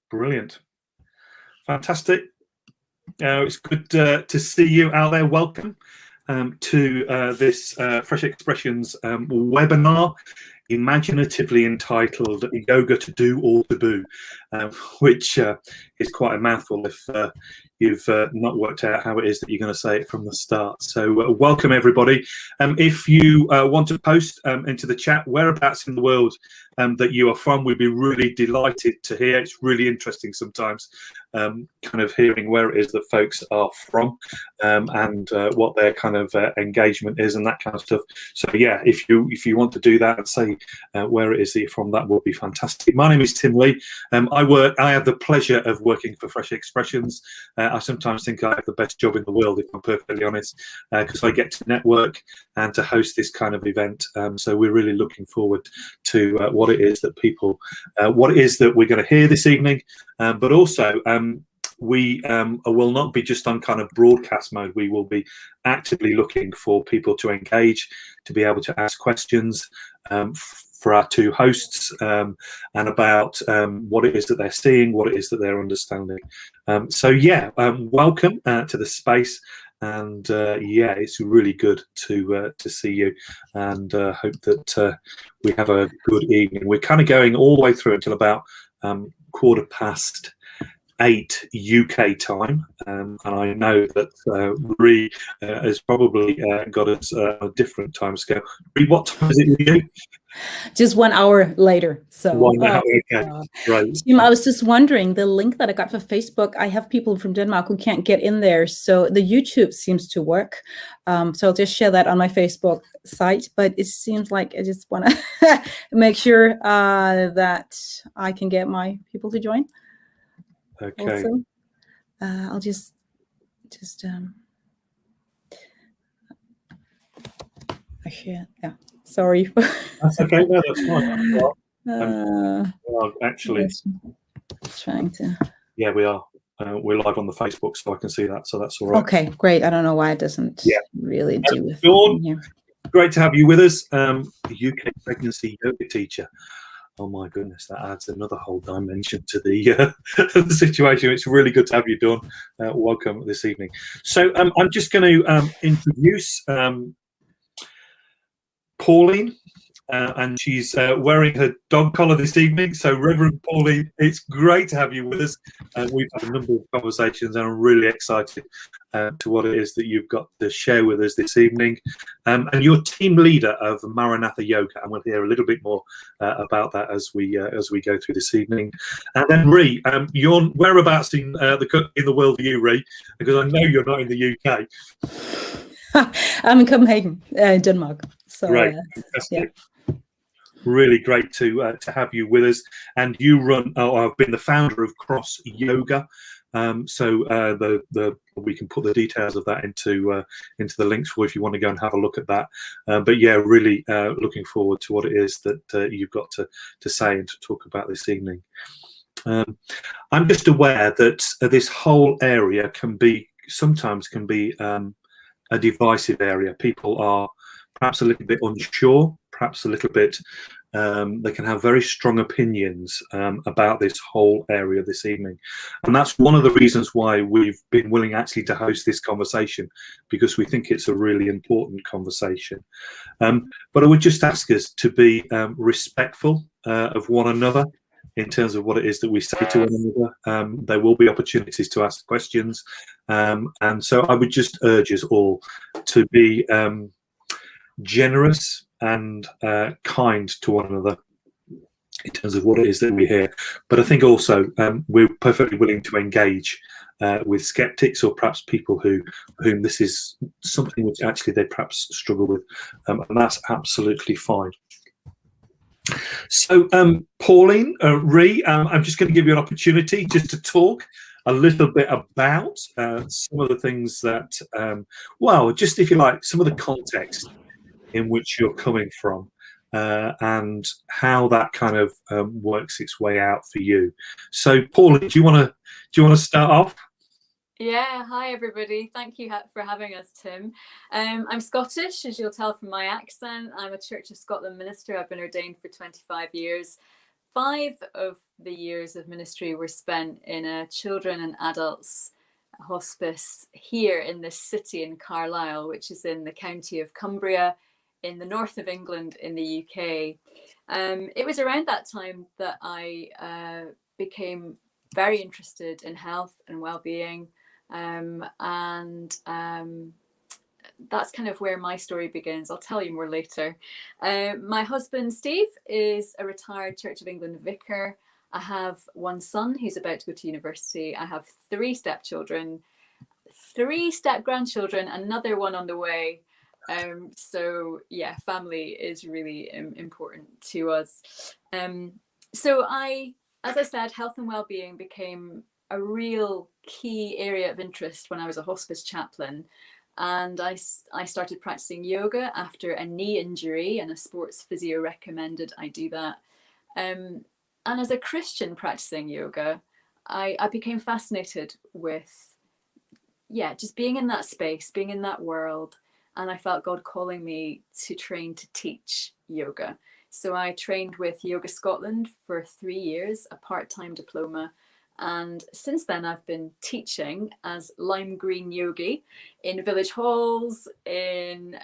Brilliant. Fantastic. It's good to see you out there. Welcome to this Fresh Expressions webinar, imaginatively entitled Yoga to Do or Taboo, which is quite a mouthful if you've not worked out how it is that you're going to say it from the start. So welcome everybody. If you want to post into the chat whereabouts in the world that you are from, we'd be really delighted to hear. It's really interesting sometimes kind of hearing where it is that folks are from and what their kind of engagement is and that kind of stuff. So yeah, if you want to do that and say where it is that you're from, that would be fantastic. My name is Tim Lee. I have the pleasure of working for Fresh Expressions. I sometimes think I have the best job in the world, if I'm perfectly honest, because I get to network and to host this kind of event. So we're really looking forward to what it is that people, what it is that we're going to hear this evening, but also we will not be just on kind of broadcast mode. We will be actively looking for people to engage, to be able to ask questions for our two hosts and about what it is that they're seeing, what it is that they're understanding. So yeah, welcome to the space. And yeah, it's really good to see you, and hope that we have a good evening. We're kind of going all the way through until about 8:15 UK time, and I know that Ree has probably got us a different time scale. Ree, what time is it with you? Just 1 hour later. So 1 hour, okay, right. Tim, I was just wondering, the link that I got for Facebook, I have people from Denmark who can't get in there, so the YouTube seems to work. So I'll just share that on my Facebook site, but it seems like I just want to make sure that I can get my people to join. Okay. Also, I'll just I share. Yeah, sorry. That's okay. No, that's fine. Well, actually, trying to. Yeah, we are. We're live on the Facebook, so I can see that. So that's all right. Okay, great. I don't know why it doesn't really do it. Dawn, great to have you with us. UK pregnancy yoga teacher. Oh my goodness, that adds another whole dimension to the, the situation. It's really good to have you, Dawn. Welcome this evening. So I'm just going to introduce Pauline, and she's wearing her dog collar this evening. So Reverend Pauline, it's great to have you with us. We've had a number of conversations, and I'm really excited to what it is that you've got to share with us this evening. And you're team leader of Maranatha Yoga, and we'll hear a little bit more about that as we go through this evening. And then Ree, you're whereabouts in the world are you, Ree? Because I know you're not in the UK. I'm in Copenhagen, Denmark. So right, yeah. Really great to have you with us. And you run, I've been the founder of Cross Yoga. So we can put the details of that into the links for if you want to go and have a look at that. But yeah, really looking forward to what it is that you've got to say and to talk about this evening. I'm just aware that this whole area sometimes can be a divisive area. People are perhaps a little bit unsure, perhaps a little bit, they can have very strong opinions about this whole area this evening. And that's one of the reasons why we've been willing actually to host this conversation, because we think it's a really important conversation. But I would just ask us to be respectful of one another in terms of what it is that we say to one another. There will be opportunities to ask questions. And so I would just urge us all to be generous and kind to one another in terms of what it is that we hear. But I think also we're perfectly willing to engage with skeptics, or perhaps people whom this is something which actually they perhaps struggle with, and that's absolutely fine. So Pauline, Ree, I'm just going to give you an opportunity just to talk a little bit about some of the things that, well, just if you like, some of the context in which you're coming from, and how that kind of works its way out for you. So, Pauline, do you want to start off? Yeah, hi everybody. Thank you for having us, Tim. I'm Scottish, as you'll tell from my accent. I'm a Church of Scotland minister. I've been ordained for 25 years. 5 of the years of ministry were spent in a children and adults hospice here in this city in Carlisle, which is in the county of Cumbria, in the north of England in the UK. It was around that time that I became very interested in health and well-being, and that's kind of where my story begins. I'll tell you more later. My husband Steve is a retired Church of England vicar. I have one son who's about to go to university. I have 3 stepchildren, 3 step-grandchildren, another one on the way. So yeah, family is really important to us. So as I said, health and well-being became a real key area of interest when I was a hospice chaplain. And I started practicing yoga after a knee injury, and a sports physio recommended I do that. And as a Christian practicing yoga, I became fascinated with, just being in that space, being in that world. And I felt God calling me to train to teach yoga. So I trained with Yoga Scotland for 3 years, a part-time diploma. And since then, I've been teaching as lime green yogi in village halls, in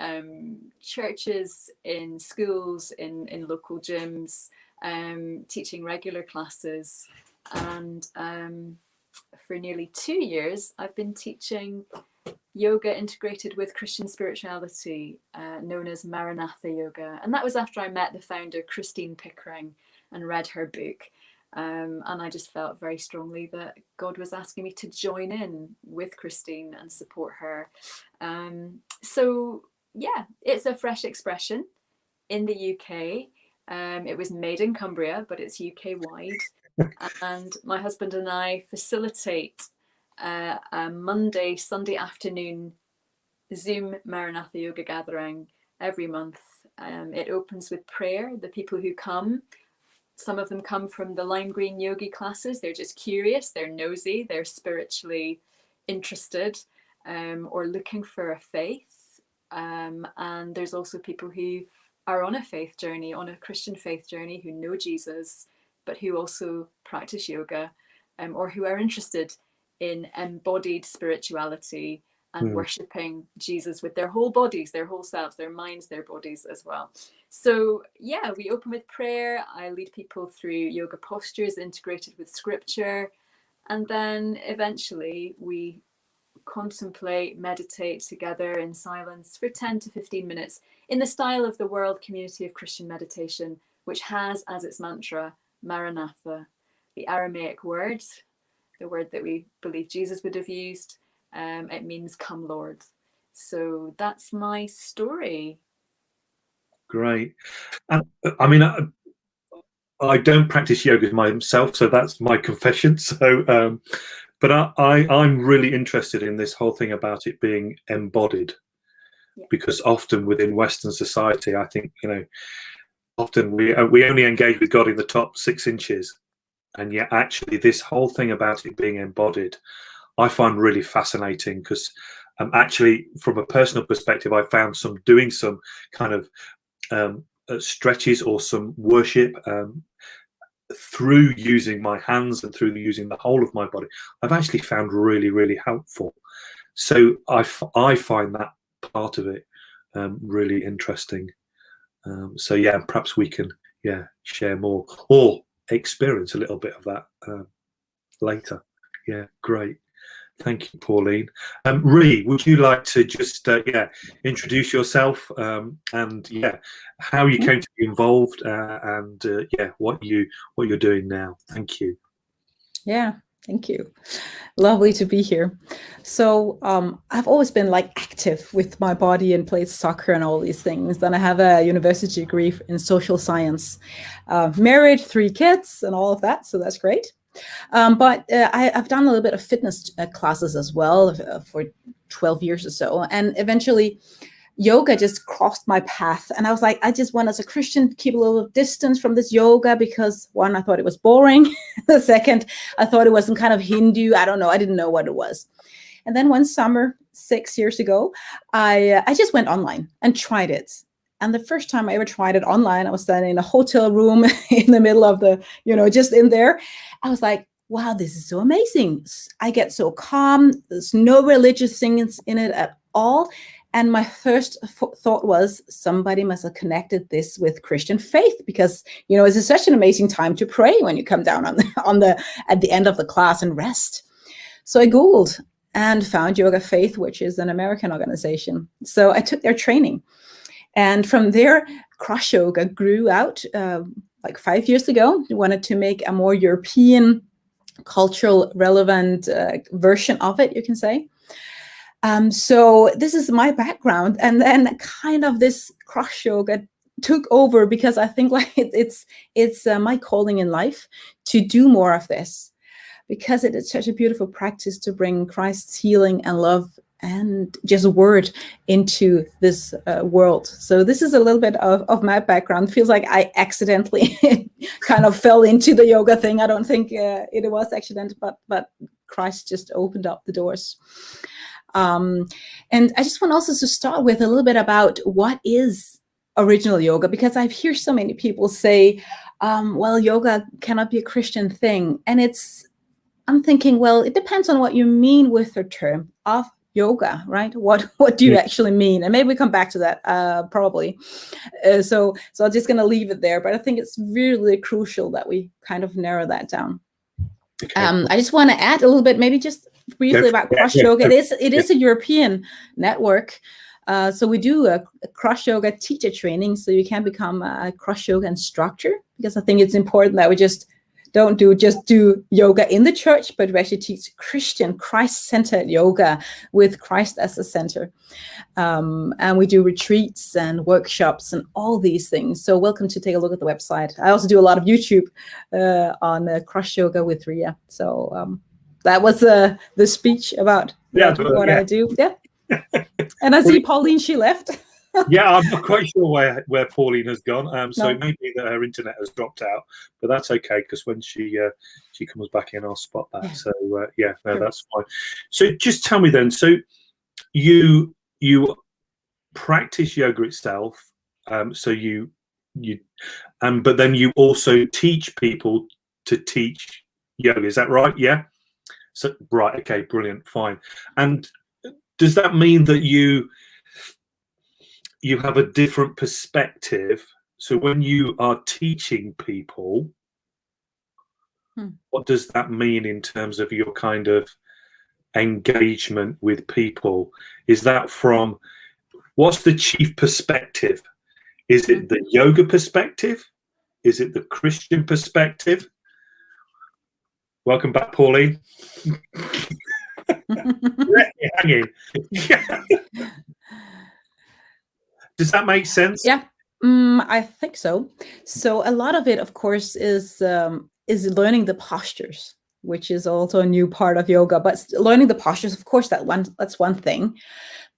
churches, in schools, in local gyms, teaching regular classes. And for nearly 2 years, I've been teaching yoga integrated with Christian spirituality, known as Maranatha Yoga. And that was after I met the founder, Christine Pickering, and read her book. And I just felt very strongly that God was asking me to join in with Christine and support her. So yeah, it's a fresh expression in the UK. It was made in Cumbria, but it's UK wide. And my husband and I facilitate a Monday, Sunday afternoon Zoom Maranatha Yoga gathering every month. It opens with prayer. The people who come, some of them come from the lime green yogi classes. They're just curious, they're nosy, they're spiritually interested, or looking for a faith. And there's also people who are on a faith journey, on a Christian faith journey, who know Jesus, but who also practice yoga, or who are interested in embodied spirituality and worshipping Jesus with their whole bodies, their whole selves, their minds, their bodies as well. So yeah, we open with prayer. I lead people through yoga postures integrated with scripture. And then eventually we contemplate, meditate together in silence for 10 to 15 minutes in the style of the World Community of Christian Meditation, which has as its mantra, Maranatha, the Aramaic word, the word that we believe Jesus would have used. It means come Lord. So that's my story. Great. And I mean, I don't practice yoga myself, so that's my confession. So, but I'm really interested in this whole thing about it being embodied, because often within Western society, I think, often we only engage with God in the top 6 inches, and yet actually this whole thing about it being embodied, I find really fascinating, because actually from a personal perspective, I found doing some kind of stretches or some worship through using my hands and through using the whole of my body, I've actually found really, really helpful. So I find that part of it really interesting. So yeah, perhaps we can share more or experience a little bit of that later. Yeah, great. Thank you, Pauline. Ree, would you like to just introduce yourself and how you came to be involved and what you're doing now? Thank you. Yeah, thank you. Lovely to be here. So I've always been active with my body and played soccer and all these things. Then I have a university degree in social science, married, 3 kids and all of that. So that's great. But I've done a little bit of fitness classes as well for 12 years or so. And eventually yoga just crossed my path. And I was like, I just want, as a Christian, to keep a little distance from this yoga because, one, I thought it was boring. The second, I thought it was some kind of Hindu. I don't know. I didn't know what it was. And then one summer, 6 years ago, I just went online and tried it. And the first time I ever tried it online, I was standing in a hotel room in the middle of the, just in there. I was like, wow, this is so amazing. I get so calm. There's no religious things in it at all. And my first thought was, somebody must have connected this with Christian faith, because it's such an amazing time to pray when you come down at the end of the class and rest. So I Googled and found Yoga Faith, which is an American organization. So I took their training, and from there, Cross Yoga grew out like 5 years ago. We wanted to make a more European, cultural relevant version of it, you can say. So this is my background, and then kind of this Cross Yoga took over, because I think like it's my calling in life to do more of this, because it is such a beautiful practice to bring Christ's healing and love and just a word into this world. So this is a little bit of my background. Feels like I accidentally kind of fell into the yoga thing. I don't think it was accidental, but Christ just opened up the doors. And I just want also to start with a little bit about what is original yoga, because I hear so many people say, well, yoga cannot be a Christian thing. And I'm thinking, well, it depends on what you mean with the term of yoga, right? What do you actually mean? And maybe we come back to that probably. So I'm just going to leave it there. But I think it's really crucial that we kind of narrow that down. Okay. I just want to add a little bit, maybe just briefly about Cross Yoga. It is a European network. So we do a Cross Yoga teacher training, so you can become a Cross Yoga instructor, because I think it's important that we just don't just do yoga in the church, but we actually teach Christian, Christ-centered yoga with Christ as the center. And we do retreats and workshops and all these things. So welcome to take a look at the website. I also do a lot of YouTube on Cross Yoga with Ria. So that was the speech about what I do. Yeah. And I see Pauline, she left. Yeah, I'm not quite sure where Pauline has gone. So it may be that her internet has dropped out, but that's okay, because when she comes back in, I'll spot that. Yeah. So no, that's fine. So just tell me then. So you practice yoga itself. So you but then you also teach people to teach yoga. Is that right? Yeah. So right. Okay. Brilliant. Fine. And does that mean that you have a different perspective? So when you are teaching people, what does that mean in terms of your kind of engagement with people? Is that from, what's the chief perspective? Is it the yoga perspective? Is it the Christian perspective? Welcome back, Pauline. Let me hang in. Does that make sense? Yeah, I think so. So a lot of it, of course, is learning the postures, which is also a new part of yoga. But learning the postures, of course, that's one thing.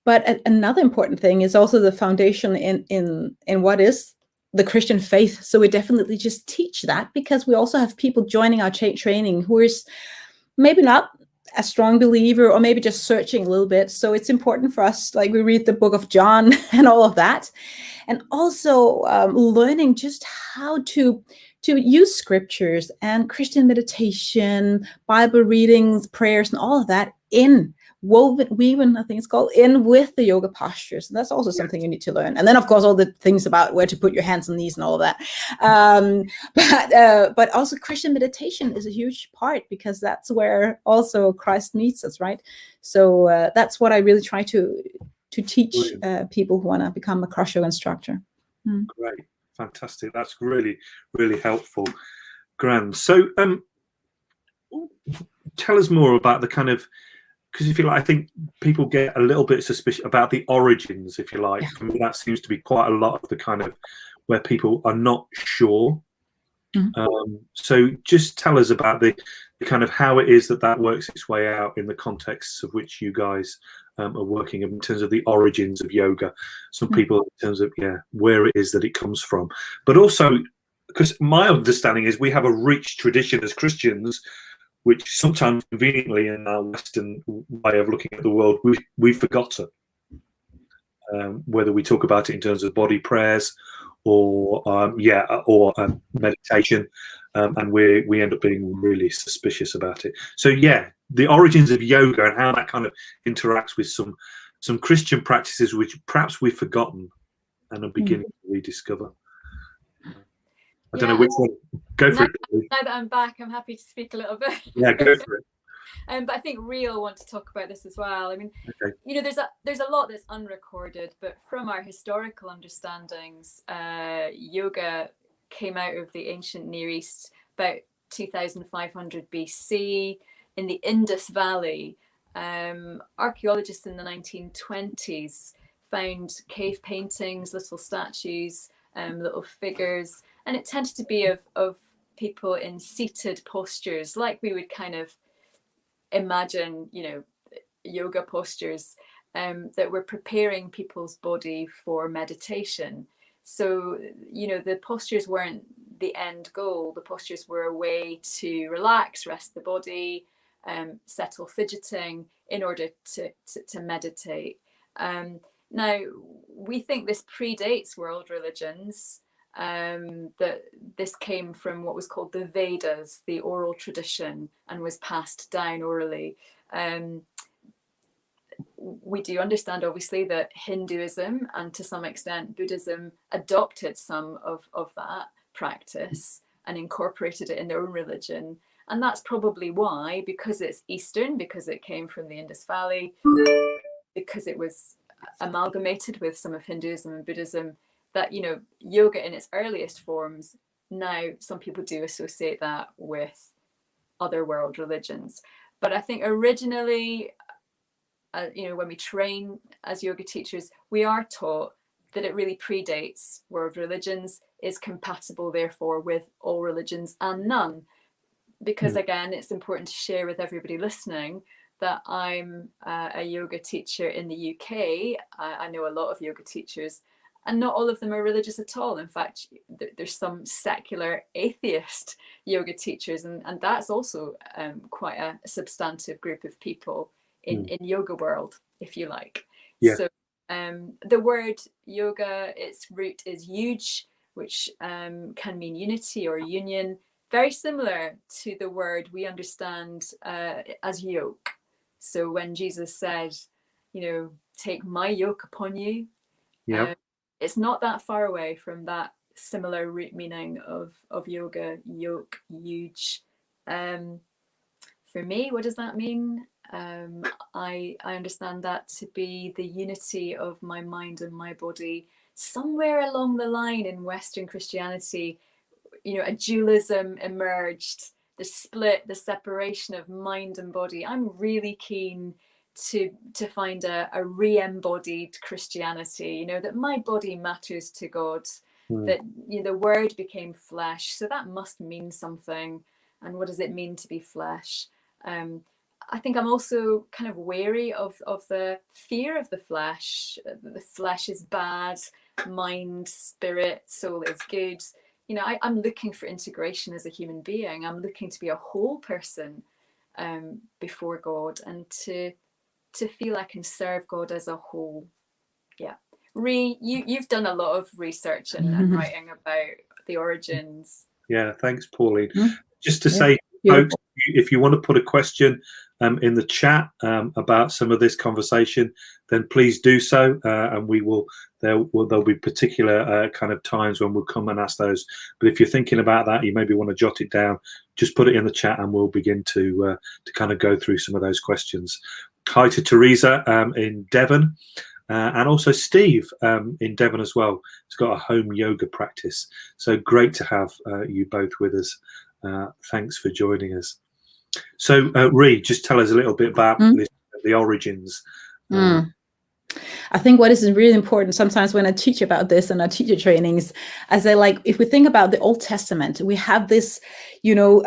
But another important thing is also the foundation in what is the Christian faith. So we definitely just teach that, because we also have people joining our training who is maybe not a strong believer, or maybe just searching a little bit. So it's important for us, like we read the book of John and all of that, and also learning just how to use scriptures and Christian meditation, Bible readings, prayers, and all of that woven, I think it's called, in with the yoga postures. And that's also something you need to learn. And then, of course, all the things about where to put your hands and knees and all of that. But also Christian meditation is a huge part, because that's where also Christ meets us, right? So that's what I really try to teach people who want to become a Cross Yoga instructor. Great. Fantastic. That's really, really helpful. Grand. So tell us more about the kind of, because if you like, I think people get a little bit suspicious about the origins, if you like. Yeah. For me, that seems to be quite a lot of the kind of where people are not sure. So just tell us about the kind of how it is that works its way out in the contexts of which you guys are working, in terms of the origins of yoga. Some people in terms of where it is that it comes from, but also because my understanding is we have a rich tradition as Christians, which sometimes conveniently in our Western way of looking at the world, we've forgotten. whether we talk about it in terms of body prayers or meditation, and we end up being really suspicious about it. So yeah, the origins of yoga and how that kind of interacts with some Christian practices which perhaps we've forgotten and are beginning to rediscover. I don't know which one. Go for it. Now that I'm back, I'm happy to speak a little bit. Yeah, go for it. But I think Rio want to talk about this as well. I mean, Okay. you know, there's a lot that's unrecorded, but from our historical understandings, yoga came out of the ancient Near East about 2500 BC in the Indus Valley. Archaeologists in the 1920s found cave paintings, little statues, little figures, and it tended to be of people in seated postures, like we would kind of imagine, you know, yoga postures, that were preparing people's body for meditation. So, you know, the postures weren't the end goal. The postures were a way to relax, rest the body, settle fidgeting in order to meditate. Now, we think this predates world religions, that this came from what was called the Vedas, the oral tradition, and was passed down orally. We do understand, obviously, that Hinduism and to some extent Buddhism adopted some of that practice and incorporated it in their own religion. And that's probably why, because it's Eastern, because it came from the Indus Valley, because it was amalgamated with some of Hinduism and Buddhism, that, you know, yoga in its earliest forms, now some people do associate that with other world religions. But I think originally, you know, when we train as yoga teachers, we are taught that it really predates world religions, is compatible therefore with all religions and none. Because again, it's important to share with everybody listening that I'm a yoga teacher in the UK. I know a lot of yoga teachers, and not all of them are religious at all. In fact, there's some secular atheist yoga teachers, and that's also quite a substantive group of people in yoga world, if you like. Yeah. So the word yoga, its root is yuj, which can mean unity or union, very similar to the word we understand as yoke. So when Jesus said, you know, take my yoke upon you, it's not that far away from that similar root meaning of yoga, yoke, yuj. For me, what does that mean? I understand that to be the unity of my mind and my body. Somewhere along the line in Western Christianity, you know, a dualism emerged, the split, the separation of mind and body. I'm really keen to find a re-embodied Christianity, you know, that my body matters to God, that, you know, the word became flesh, so that must mean something. And what does it mean to be flesh? I think I'm also kind of wary of the fear of the flesh. The flesh is bad, mind, spirit, soul is good. You know, I'm looking for integration as a human being. I'm looking to be a whole person before God, and to feel I can serve God as a whole. Yeah. You've done a lot of research and writing about the origins. Yeah, thanks, Pauline. Just to say, folks, if you want to put a question in the chat about some of this conversation, then please do so, and there'll be particular kind of times when we'll come and ask those. But if you're thinking about that, you maybe want to jot it down, just put it in the chat, and we'll begin to kind of go through some of those questions. Hi to Teresa in Devon, and also Steve in Devon as well. He's got a home yoga practice, so great to have you both with us. Thanks for joining us. So, Ree, just tell us a little bit about the origins. I think what is really important sometimes when I teach about this in our teacher trainings, I say, like, if we think about the Old Testament, we have this, you know,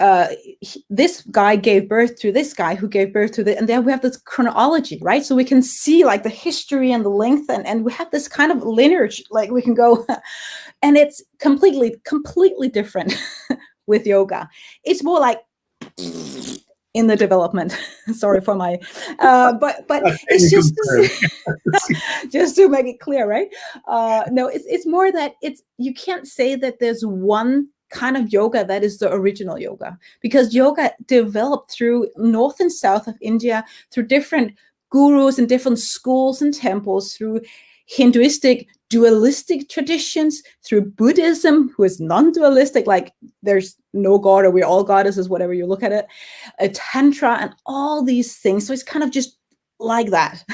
this guy gave birth to this guy who gave birth to the, and then we have this chronology, right? So we can see like the history and the length, and we have this kind of lineage, like we can go, and it's completely different with yoga. It's more like in the development. Sorry for my, but it's just to make it clear, right? No, it's more that you can't say that there's one kind of yoga that is the original yoga, because yoga developed through north and south of India, through different gurus and different schools and temples, through Hinduistic dualistic traditions, through Buddhism, who is non-dualistic, like there's no God or we're all goddesses, whatever you look at it, a Tantra and all these things. So it's kind of just like that.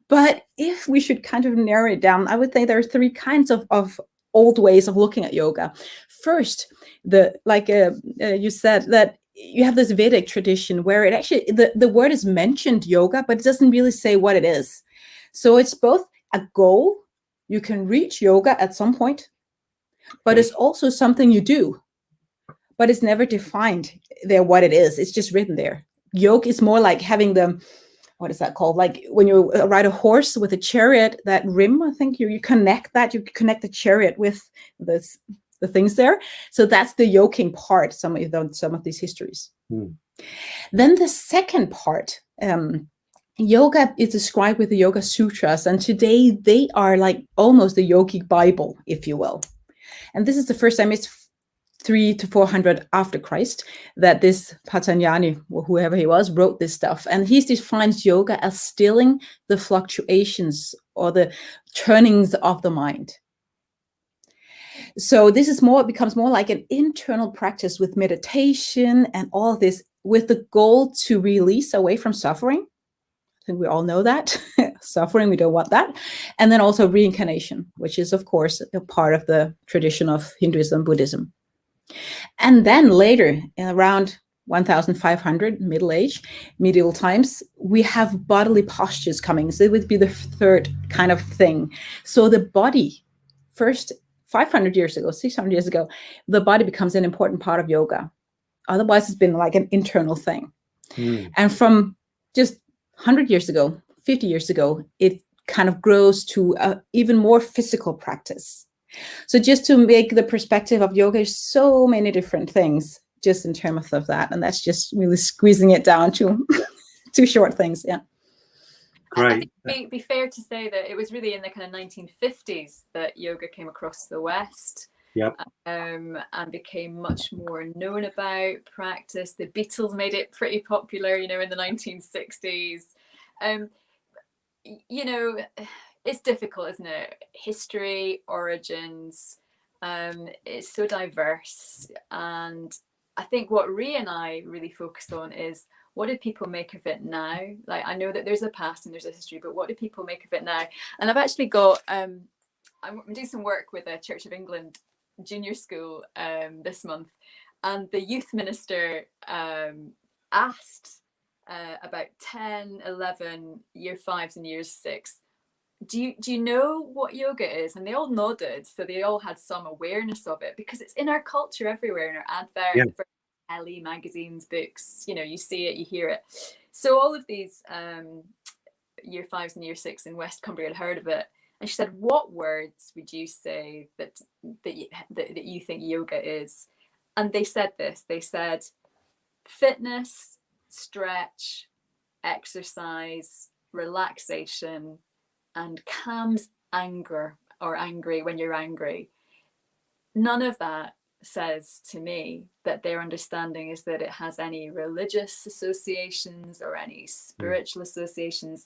But if we should kind of narrow it down, I would say there are three kinds of old ways of looking at yoga. First, you said that you have this Vedic tradition where it actually, the word is mentioned yoga, but it doesn't really say what it is. So it's both a goal, you can reach yoga at some point, but it's also something you do, but it's never defined there what it is. It's just written there. Yoga is more like having what is that called? Like when you ride a horse with a chariot, that rim, I think you connect the chariot with the things there. So that's the yoking part, some of these histories. Then the second part, yoga is described with the Yoga Sutras, and today they are like almost the yogic Bible, if you will. And this is the first time, it's 300 to 400 after Christ, that this Patanjali, or whoever he was, wrote this stuff. And he defines yoga as stilling the fluctuations or the turnings of the mind. So this is becomes more like an internal practice with meditation and all of this, with the goal to release away from suffering. I think we all know that. Suffering, we don't want that. And then also reincarnation, which is, of course, a part of the tradition of Hinduism, Buddhism. And then later, around 1500, medieval times, we have bodily postures coming. So it would be the third kind of thing. So the body, first 500 years ago, 600 years ago, the body becomes an important part of yoga. Otherwise, it's been like an internal thing. And from just 100 years ago, 50 years ago, it kind of grows to even more physical practice. So just to make the perspective of yoga, there's so many different things just in terms of that. And that's just really squeezing it down to two short things. Yeah. Great. I think it'd be fair to say that it was really in the kind of 1950s that yoga came across the West. Yep. And became much more known about, practiced. The Beatles made it pretty popular, in the 1960s. It's difficult, isn't it? History, origins, it's so diverse. And I think what Rhea and I really focused on is, what do people make of it now? Like, I know that there's a past and there's a history, but what do people make of it now? And I've actually got, I'm doing some work with a Church of England junior school this month, and the youth minister asked about 10, 11, year 5s and year 6, do you know what yoga is? And they all nodded, so they all had some awareness of it, because it's in our culture everywhere, in our adverts, telly, magazines, books, you see it, you hear it. So all of these year 5s and year 6 in West Cumbria had heard of it. And she said, what words would you say that you think yoga is? And they said this. They said fitness, stretch, exercise, relaxation, and calms anger or angry when you're angry. None of that says to me that their understanding is that it has any religious associations or any spiritual associations.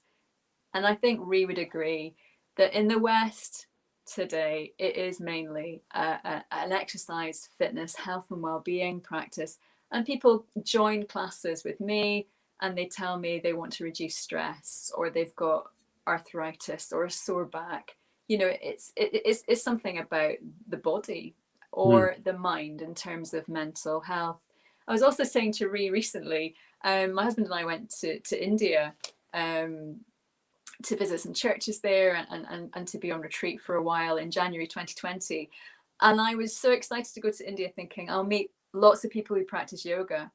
And I think Rhea would agree that in the West today, it is mainly an exercise, fitness, health and well-being practice. And people join classes with me and they tell me they want to reduce stress, or they've got arthritis or a sore back. It's something about the body or the mind in terms of mental health. I was also saying to Rhea recently, my husband and I went to India to visit some churches there and to be on retreat for a while in January 2020. And I was so excited to go to India, thinking I'll meet lots of people who practice yoga.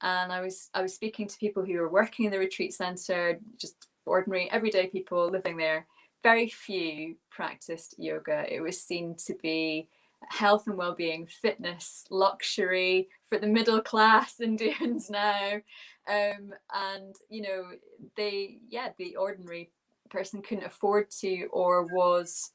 And I was speaking to people who were working in the retreat center, just ordinary, everyday people living there. Very few practiced yoga. It was seen to be health and well-being, fitness, luxury for the middle class Indians now. And you know, the ordinary person couldn't afford to, or was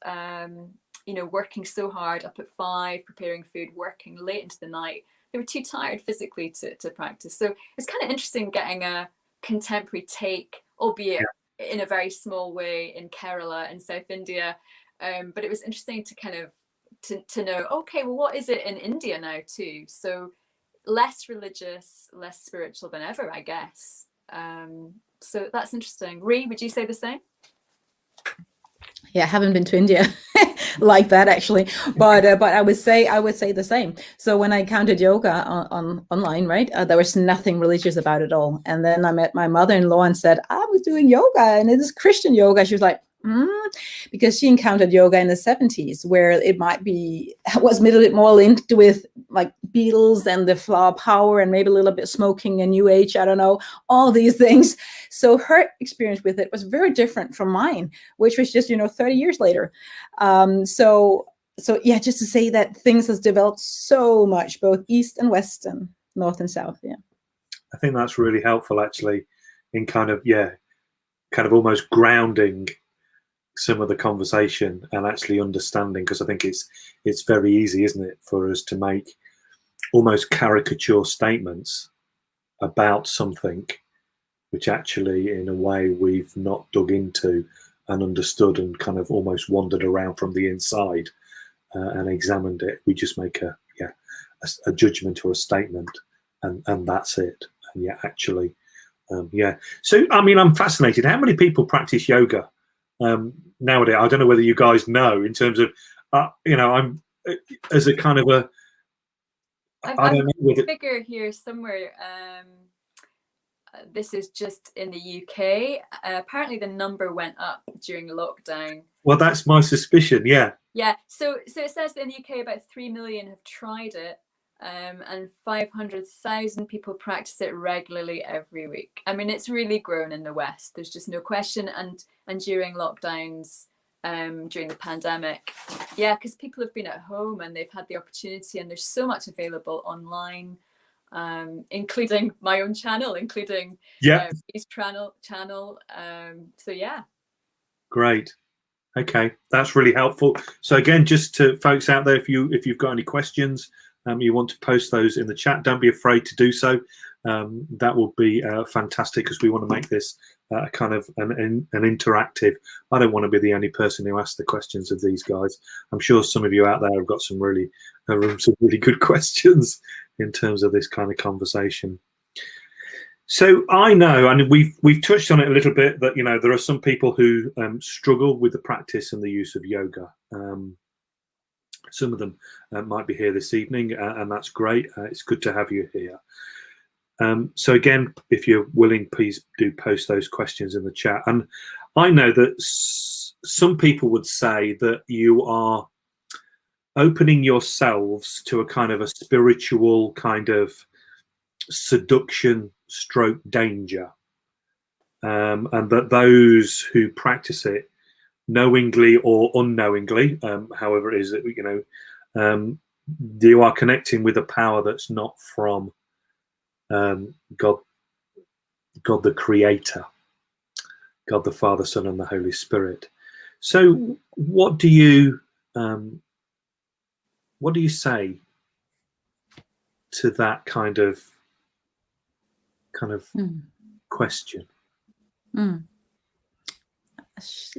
you know, working so hard, up at 5 preparing food, working late into the night. They were too tired physically to practice. So it's kind of interesting getting a contemporary take, albeit in a very small way, in Kerala in South India. But it was interesting to kind of to know, okay, well, what is it in India now too? So less religious, less spiritual than ever, I guess. So that's interesting. Ree, would you say the same? Yeah, I haven't been to India like that actually, but I would say the same. So when I encountered yoga on online, right, there was nothing religious about it all. And then I met my mother-in-law and said, I was doing yoga, and it is Christian yoga. She was like, because she encountered yoga in the 70s, where it was a little bit more linked with like Beatles and the flower power, and maybe a little bit smoking and New Age, I don't know, all these things. So her experience with it was very different from mine, which was just, 30 years later. So yeah, just to say that things has developed so much, both East and West and North and South. Yeah. I think that's really helpful actually in kind of almost grounding some of the conversation and actually understanding, because I think it's very easy, isn't it, for us to make almost caricature statements about something which actually in a way we've not dug into and understood and kind of almost wandered around from the inside and examined it. We just make a judgment or a statement and that's it. And yet actually so I mean, I'm fascinated, how many people practice yoga nowadays? I don't know whether you guys know in terms of I'm as a kind of a I don't know a figure here somewhere. This is just in the UK. Apparently the number went up during lockdown. Well, that's my suspicion. Yeah. So it says that in the UK about 3 million have tried it, and 500,000 people practice it regularly every week. I mean, it's really grown in the West. There's just no question. And during lockdowns, during the pandemic, because people have been at home and they've had the opportunity, and there's so much available online, including my own channel, including his channel. So yeah. Great. Okay, that's really helpful. So again, just to folks out there, if you've got any questions, you want to post those in the chat, don't be afraid to do so. That will be fantastic, because we want to make this kind of an interactive. I don't want to be the only person who asks the questions of these guys. I'm sure some of you out there have got some really good questions in terms of this kind of conversation. So I know, and we've touched on it a little bit, that there are some people who struggle with the practice and the use of yoga. Some of them might be here this evening, and that's great. It's good to have you here. So again, if you're willing, please do post those questions in the chat. And I know that some people would say that you are opening yourselves to a kind of a spiritual kind of seduction stroke danger, and that those who practice it knowingly or unknowingly, however it is that you are connecting with a power that's not from God the Creator, God the Father, Son, and the Holy Spirit. So what do you say to that kind of question?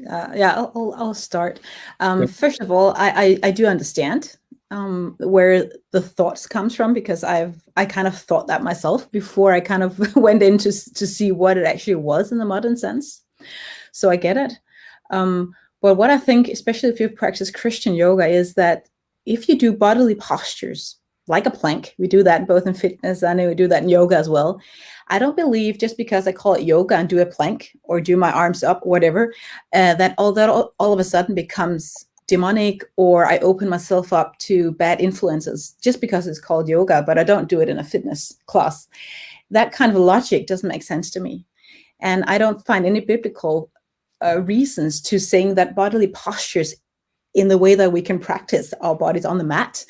I'll start. First of all, I do understand where the thoughts comes from, because I kind of thought that myself before I kind of went in to see what it actually was in the modern sense. So I get it. But what I think, especially if you practice Christian yoga, is that if you do bodily postures like a plank, we do that both in fitness and we do that in yoga as well. I don't believe just because I call it yoga and do a plank or do my arms up, whatever, that all of a sudden becomes demonic, or I open myself up to bad influences just because it's called yoga, but I don't do it in a fitness class. That kind of logic doesn't make sense to me. And I don't find any biblical reasons to saying that bodily postures in the way that we can practice our bodies on the mat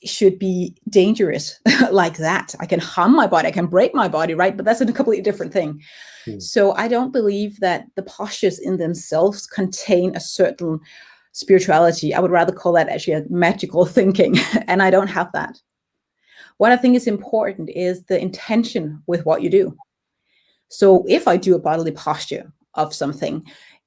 should be dangerous like that. I can harm my body, I can break my body, right? But that's a completely different thing. So I don't believe that the postures in themselves contain a certain spirituality. I would rather call that actually a magical thinking, and I don't have that. What I think is important is the intention with what you do. So if I do a bodily posture of something,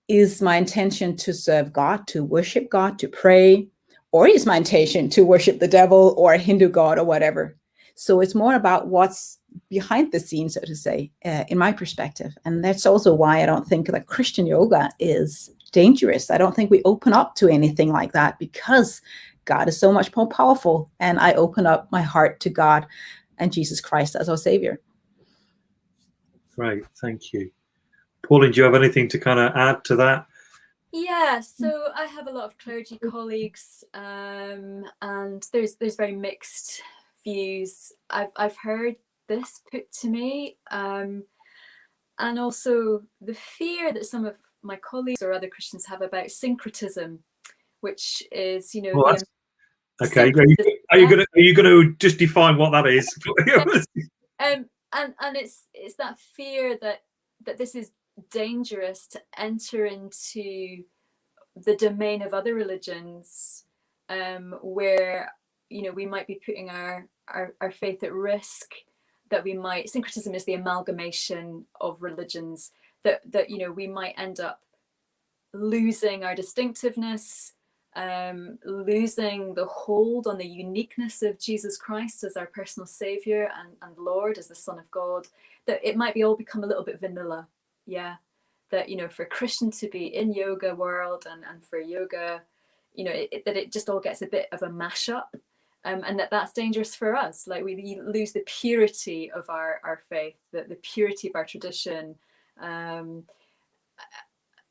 is my intention to serve God, to worship God, to pray, or is my intention to worship the devil or a Hindu god or whatever? So it's more about what's behind the scenes, so to say, in my perspective. And that's also why I don't think that Christian yoga is dangerous. I don't think we open up to anything like that, because God is so much more powerful. And I open up my heart to God and Jesus Christ as our Savior. Great, thank you. Pauline, do you have anything to kind of add to that? Yeah, so I have a lot of clergy colleagues, and there's very mixed views. I've heard this put to me, and also the fear that some of my colleagues or other Christians have about syncretism, which is, you know, Well, okay. syncretism, Are you going to just define what that is? and it's that fear that this is dangerous to enter into the domain of other religions, where, you know, we might be putting our faith at risk, that we might, syncretism is the amalgamation of religions, that you know, we might end up losing our distinctiveness, losing the hold on the uniqueness of Jesus Christ as our personal Savior and Lord, as the Son of God, that it might be all become a little bit vanilla. Yeah. That, you know, for a Christian to be in yoga world and for yoga, you know, that it just all gets a bit of a mashup, and that's dangerous for us. Like, we lose the purity of our faith, the purity of our tradition.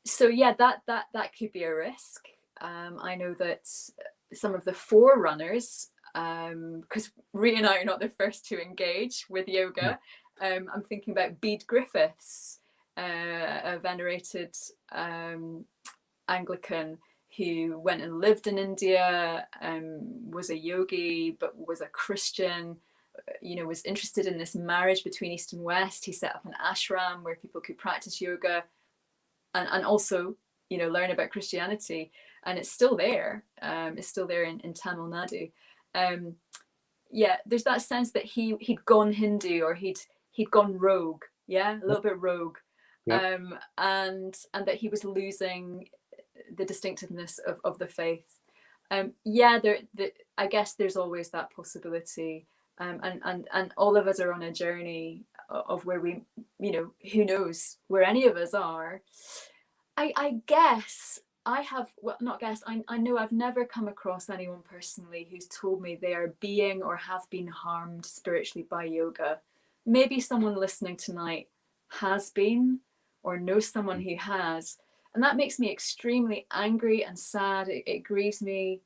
So yeah, that could be a risk. I know that some of the forerunners, because Rhea and I are not the first to engage with yoga. I'm thinking about Bede Griffiths, a venerated Anglican who went and lived in India, was a yogi, but was a Christian, you know, was interested in this marriage between East and West. He set up an ashram where people could practice yoga and also, you know, learn about Christianity. And it's still there. It's still there in Tamil Nadu. Yeah, there's that sense that he'd gone Hindu, or he'd gone rogue. Yeah, a little bit rogue. Yeah. And that he was losing the distinctiveness of the faith. Yeah, I guess there's always that possibility. And all of us are on a journey of where we, you know, who knows where any of us are. I guess I have, well, not guess, I know I've never come across anyone personally who's told me they are being or have been harmed spiritually by yoga. Maybe someone listening tonight has been, or knows someone who has, and that makes me extremely angry and sad. It grieves me.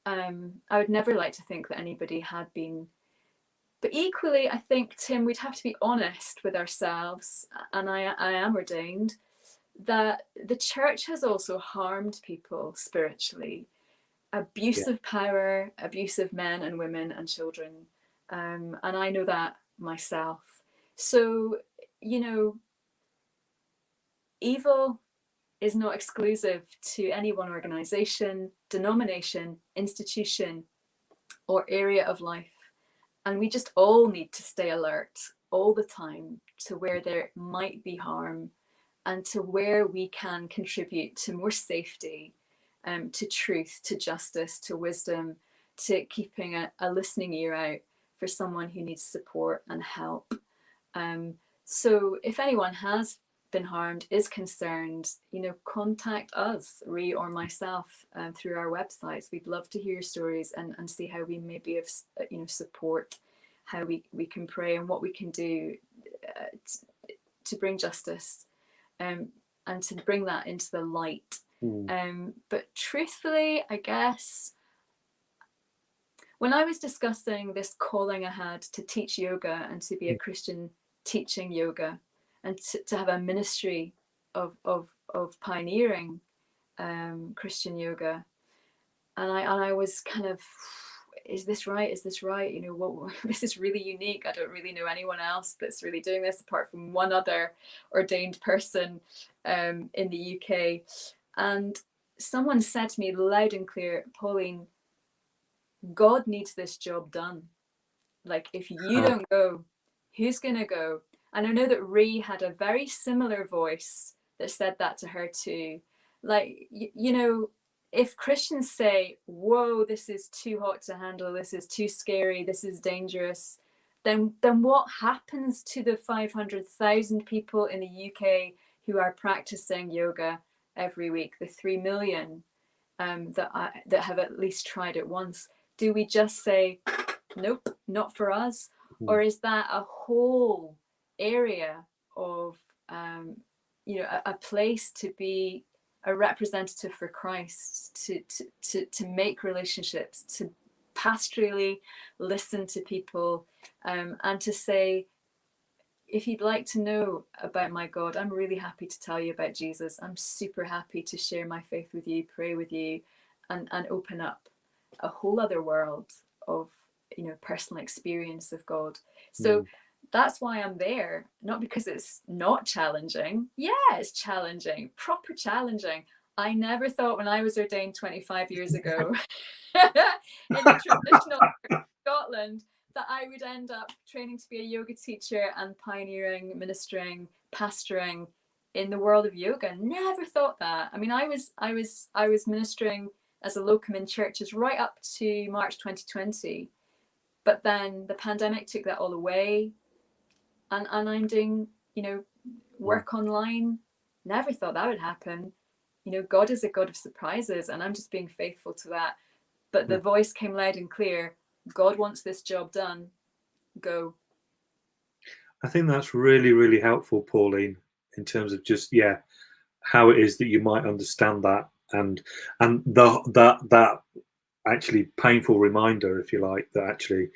I would never like to think that anybody had been. But equally, I think, Tim, we'd have to be honest with ourselves, and I am ordained, that the church has also harmed people spiritually. Abusive power, abusive men and women and children. And I know that myself. So, you know, evil is not exclusive to any one organization, denomination, institution, or area of life. And we just all need to stay alert all the time to where there might be harm, and to where we can contribute to more safety, to truth, to justice, to wisdom, to keeping a listening ear out for someone who needs support and help. So if anyone has been harmed, is concerned, you know, contact us, Rhea or myself, through our websites. We'd love to hear your stories and see how we may be of, you know, support, how we can pray and what we can do to bring justice, and to bring that into the light. But truthfully, I guess, when I was discussing this calling I had to teach yoga and to be a Christian teaching yoga, and to have a ministry of pioneering Christian yoga, I was kind of, is this right? Is this right? You know, what, this is really unique. I don't really know anyone else that's really doing this apart from one other ordained person in the UK. And someone said to me loud and clear, Pauline, God needs this job done. Like, if you don't go, who's going to go? And I know that Ree had a very similar voice that said that to her too. Like, you know, if Christians say, whoa, this is too hot to handle, this is too scary, this is dangerous, then what happens to the 500,000 people in the UK who are practicing yoga every week, the 3 million that have at least tried it once? Do we just say, nope, not for us? Or is that a whole area of, you know, a place to be a representative for Christ, to make relationships, to pastorally listen to people, and to say, if you'd like to know about my God, I'm really happy to tell you about Jesus. I'm super happy to share my faith with you, pray with you, and open up a whole other world of, you know, personal experience of God. So that's why I'm there, not because it's not challenging. Yeah, it's challenging, proper challenging. I never thought when I was ordained 25 years ago in the traditional Scotland that I would end up training to be a yoga teacher and pioneering, ministering, pastoring in the world of yoga. Never thought that. I mean, I was ministering as a locum in churches right up to March 2020, but then the pandemic took that all away, and I'm doing, you know, work online. Never thought that would happen. You know, God is a God of surprises, and I'm just being faithful to that. But the voice came loud and clear. God wants this job done. Go. I think that's really, really helpful, Pauline, in terms of just, how it is that you might understand that, and that actually painful reminder, if you like, that actually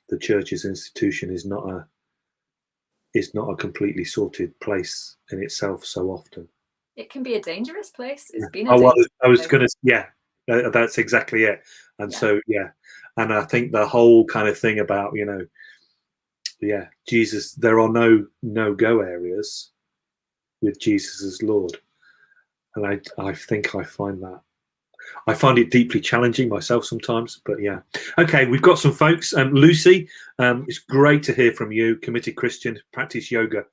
the church's institution is not a completely sorted place in itself so often. It can be a dangerous place. It's been I was going to, that's exactly it. And so, and I think the whole kind of thing about, you know, Jesus, there are no go areas with Jesus as Lord. And I think I find it deeply challenging myself sometimes, but okay, we've got some folks. Lucy, it's great to hear from you. Committed Christian, practiced yoga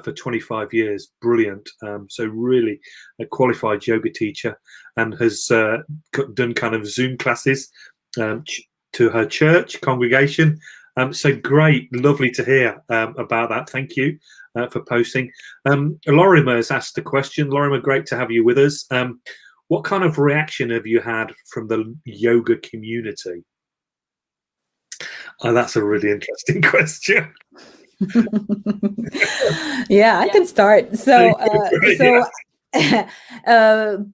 for 25 years, brilliant. So really a qualified yoga teacher, and has done kind of Zoom classes to her church congregation. So great, lovely to hear about that. Thank you for posting. Lorimer has asked a question. Lorimer, great to have you with us. What kind of reaction have you had from the yoga community? Oh, that's a really interesting question. I can start. So,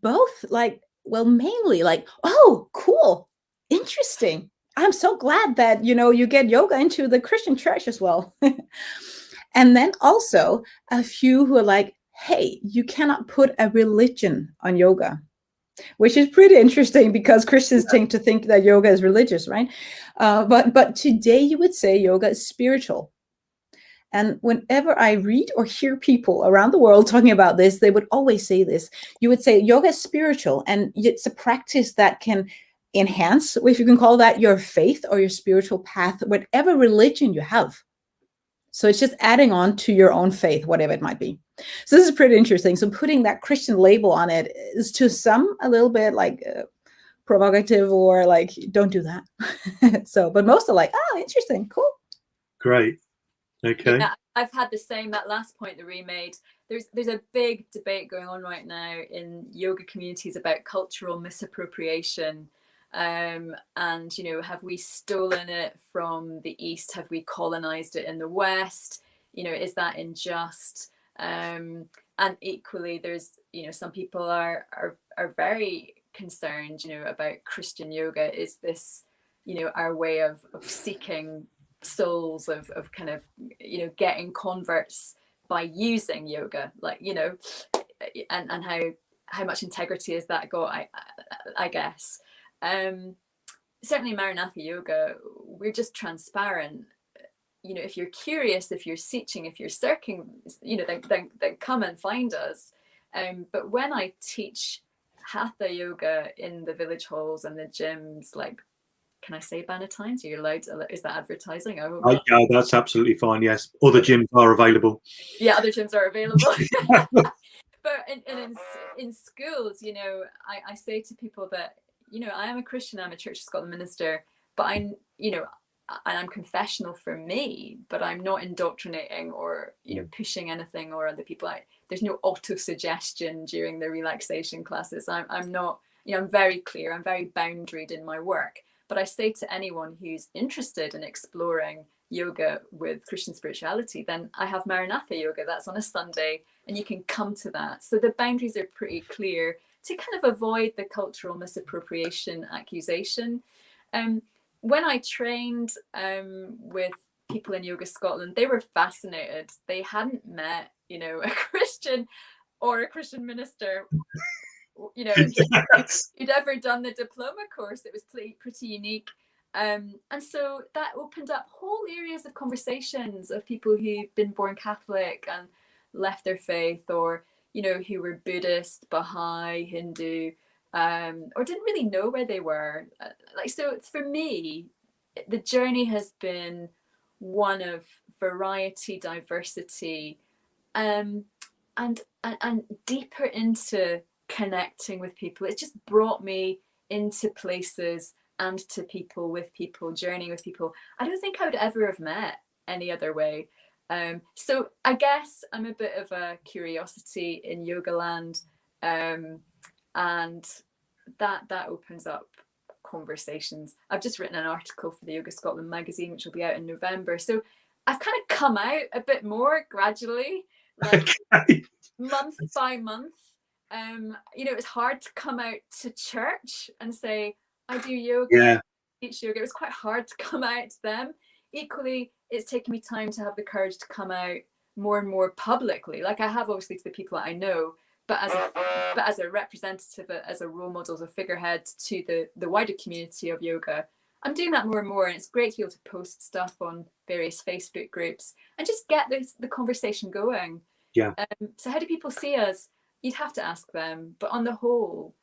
both, like, well, mainly like, oh, cool, interesting. I'm so glad that, you know, you get yoga into the Christian church as well. And then also a few who are like, hey, you cannot put a religion on yoga, which is pretty interesting because Christians tend to think that yoga is religious, right? But today you would say yoga is spiritual. And whenever I read or hear people around the world talking about this, they would always say this. You would say yoga is spiritual, and it's a practice that can enhance, if you can call that, your faith or your spiritual path, whatever religion you have. So it's just adding on to your own faith, whatever it might be. So this is pretty interesting. So putting that Christian label on it is to some a little bit like provocative, or like, don't do that. So, but most are like, oh, interesting, cool. Great. Okay. Yeah, I've had the same, that last point that Ree made. There's a big debate going on right now in yoga communities about cultural misappropriation. And, you know, have we stolen it from the East? Have we colonized it in the West? You know, is that unjust? And equally, there's, you know, some people are very concerned, you know, about Christian yoga. Is this, you know, our way of seeking souls, of kind of, you know, getting converts by using yoga, like, you know, and how much integrity has that got, I guess. Certainly Maranatha Yoga, we're just transparent. You know, if you're curious, if you're searching, if you're searching, you know, then come and find us. But when I teach Hatha Yoga in the village halls and the gyms, like, can I say Bannatynes? Are you allowed to, is that advertising? I hope not. Yeah, that's absolutely fine. Yes, other gyms are available. Yeah, other gyms are available. But in schools, you know, I say to people that, you know, I am a Christian, I'm a Church of Scotland minister, but I'm, you know, and I'm confessional for me, but I'm not indoctrinating or, you know, pushing anything or other people. There's no auto-suggestion during the relaxation classes. I'm not, you know, I'm very clear, I'm very boundaried in my work. But I say to anyone who's interested in exploring yoga with Christian spirituality, then I have Maranatha Yoga. That's on a Sunday, and you can come to that. So the boundaries are pretty clear to kind of avoid the cultural misappropriation accusation. When I trained with people in Yoga Scotland, they were fascinated. They hadn't met, you know, a Christian or a Christian minister, you know, who'd ever done the diploma course. It was pretty unique. And so that opened up whole areas of conversations of people who'd been born Catholic and left their faith, or, you know, who were Buddhist, Baha'i, Hindu, or didn't really know where they were. Like, so for me, the journey has been one of variety, diversity, and deeper into connecting with people. It's just brought me into places and to people, with people, journeying with people I don't think I would ever have met any other way. So I guess I'm a bit of a curiosity in yoga land, and that opens up conversations. I've just written an article for the Yoga Scotland magazine, which will be out in November. So I've kind of come out a bit more gradually, like month by month. You know, it's hard to come out to church and say, I do yoga, teach yoga. It was quite hard to come out to them. Equally, it's taken me time to have the courage to come out more and more publicly. Like I have, obviously, to the people that I know, but as a representative, as a role model, as a figurehead to the wider community of yoga, I'm doing that more and more. And it's great to be able to post stuff on various Facebook groups and just get the conversation going. Yeah. So how do people see us? You'd have to ask them. But on the whole,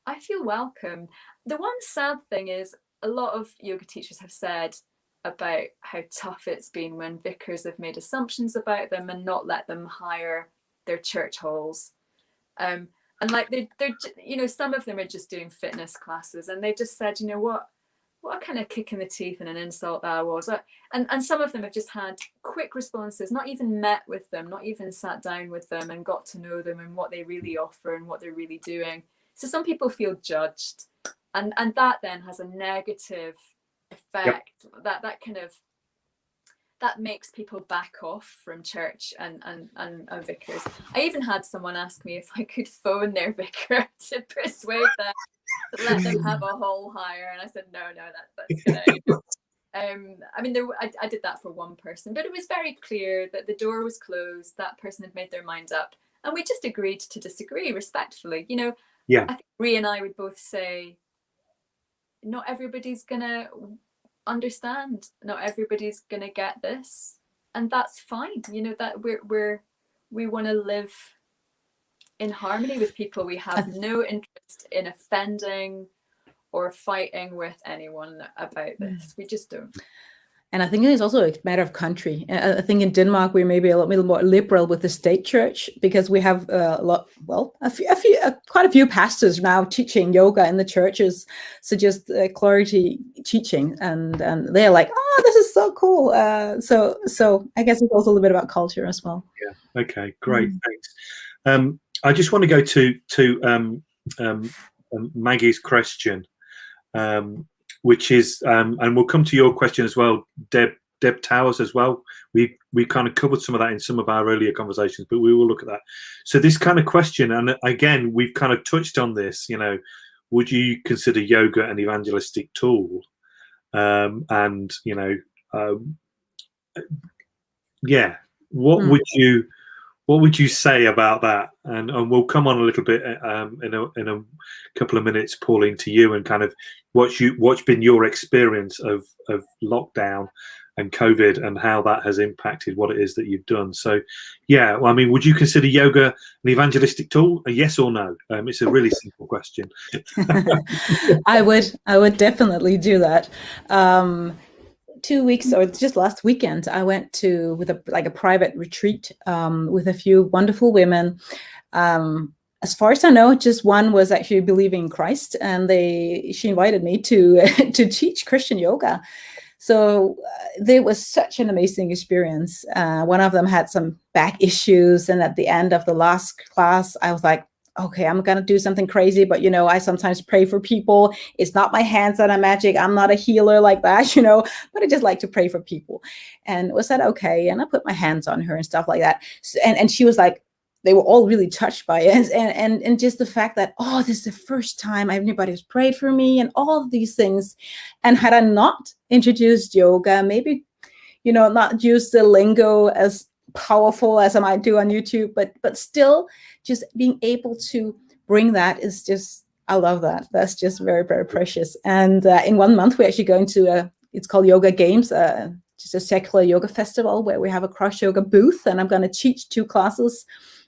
I feel welcome. The one sad thing is a lot of yoga teachers have said about how tough it's been when vicars have made assumptions about them and not let them hire their church halls. And like they're you know, some of them are just doing fitness classes, and they've just said, you know what a kind of kick in the teeth and an insult that was. And some of them have just had quick responses, not even met with them, not even sat down with them and got to know them and what they really offer and what they're really doing. So some people feel judged, and that then has a negative effect. That kind of, that makes people back off from church and vicars. I even had someone ask me if I could phone their vicar to persuade them to let them have a hall hire, and I said no, that's gonna, you know. I mean, I did that for one person, but it was very clear that the door was closed. That person had made their mind up, and we just agreed to disagree respectfully. You know, I think Rhea and I would both say, not everybody's gonna understand, not everybody's gonna get this, and that's fine. You know, that we want to live in harmony with people. We have no interest in offending or fighting with anyone about this. We just don't. And I think it's also a matter of country. I think in Denmark we may be a little more liberal with the state church, because we have quite a few pastors now teaching yoga in the churches, so just clergy teaching, and they're like, oh, this is so cool. So I guess it's also a little bit about culture as well. Yeah. Okay. Great. Thanks. I just want to go to Maggie's question. Which is, and we'll come to your question as well, Deb Towers as well. We kind of covered some of that in some of our earlier conversations, but we will look at that. So this kind of question, and again, we've kind of touched on this, you know, would you consider yoga an evangelistic tool? And, you know, what would you, What would you say about that? And we'll come on a little bit in a couple of minutes, Pauline, to you and kind of what's been your experience of lockdown and COVID and how that has impacted what it is that you've done. So, yeah, well, I mean, would you consider yoga an evangelistic tool? A yes or no? It's a really simple question. I would definitely do that. 2 weeks or just last weekend, I went to with a private retreat with a few wonderful women. As far as I know, just one was actually believing in Christ, and she invited me to to teach Christian yoga. So there was such an amazing experience. One of them had some back issues, and at the end of the last class, I was like, okay, I'm going to do something crazy, but, I sometimes pray for people. It's not my hands that are magic. I'm not a healer like that, but I just like to pray for people. And was that okay? And I put my hands on her and stuff like that. So, and she was like, they were all really touched by it. And just the fact that, oh, this is the first time anybody has prayed for me and all of these things. And had I not introduced yoga, maybe, not used the lingo as powerful as I might do on YouTube, but still just being able to bring that is just, I love that. That's just very, very precious. And in 1 month, we're actually going to, it's called Yoga Games, just a secular yoga festival where we have a cross yoga booth, and I'm going to teach 2 classes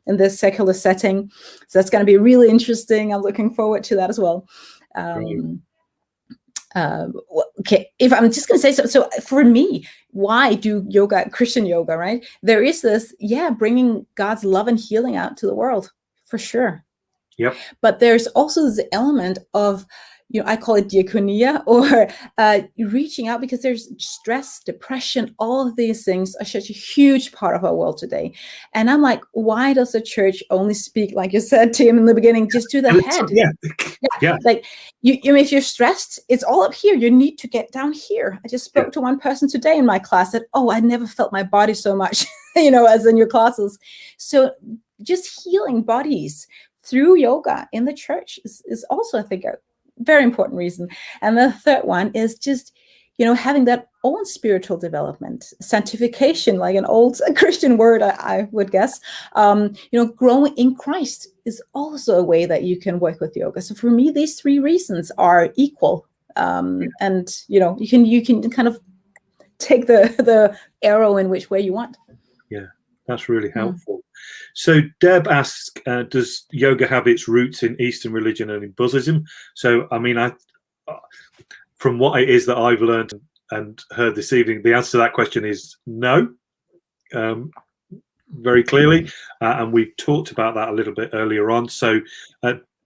in this secular setting. So that's going to be really interesting. I'm looking forward to that as well. Okay, if I'm just going to say so for me, why do yoga, Christian yoga, right? There is this, bringing God's love and healing out to the world, for sure. Yep. But there's also this element of, I call it diaconia, or reaching out, because there's stress, depression, all of these things are such a huge part of our world today. And I'm like, why does the church only speak, like you said, Tim, in the beginning, just to the head? Yeah. Like, if you're stressed, it's all up here. You need to get down here. I just spoke to one person today in my class that, I never felt my body so much, as in your classes. So just healing bodies through yoga in the church is also, I think, a very important reason. And the third one is just, having that own spiritual development, sanctification, like an old Christian word, I would guess. Growing in Christ is also a way that you can work with yoga. So for me, these 3 reasons are equal. And you can kind of take the arrow in which way you want. Yeah, that's really helpful. So Deb asks, does yoga have its roots in Eastern religion and in Buddhism? So, I mean, from what it is that I've learned and heard this evening, the answer to that question is no, very clearly. And we've talked about that a little bit earlier on. So,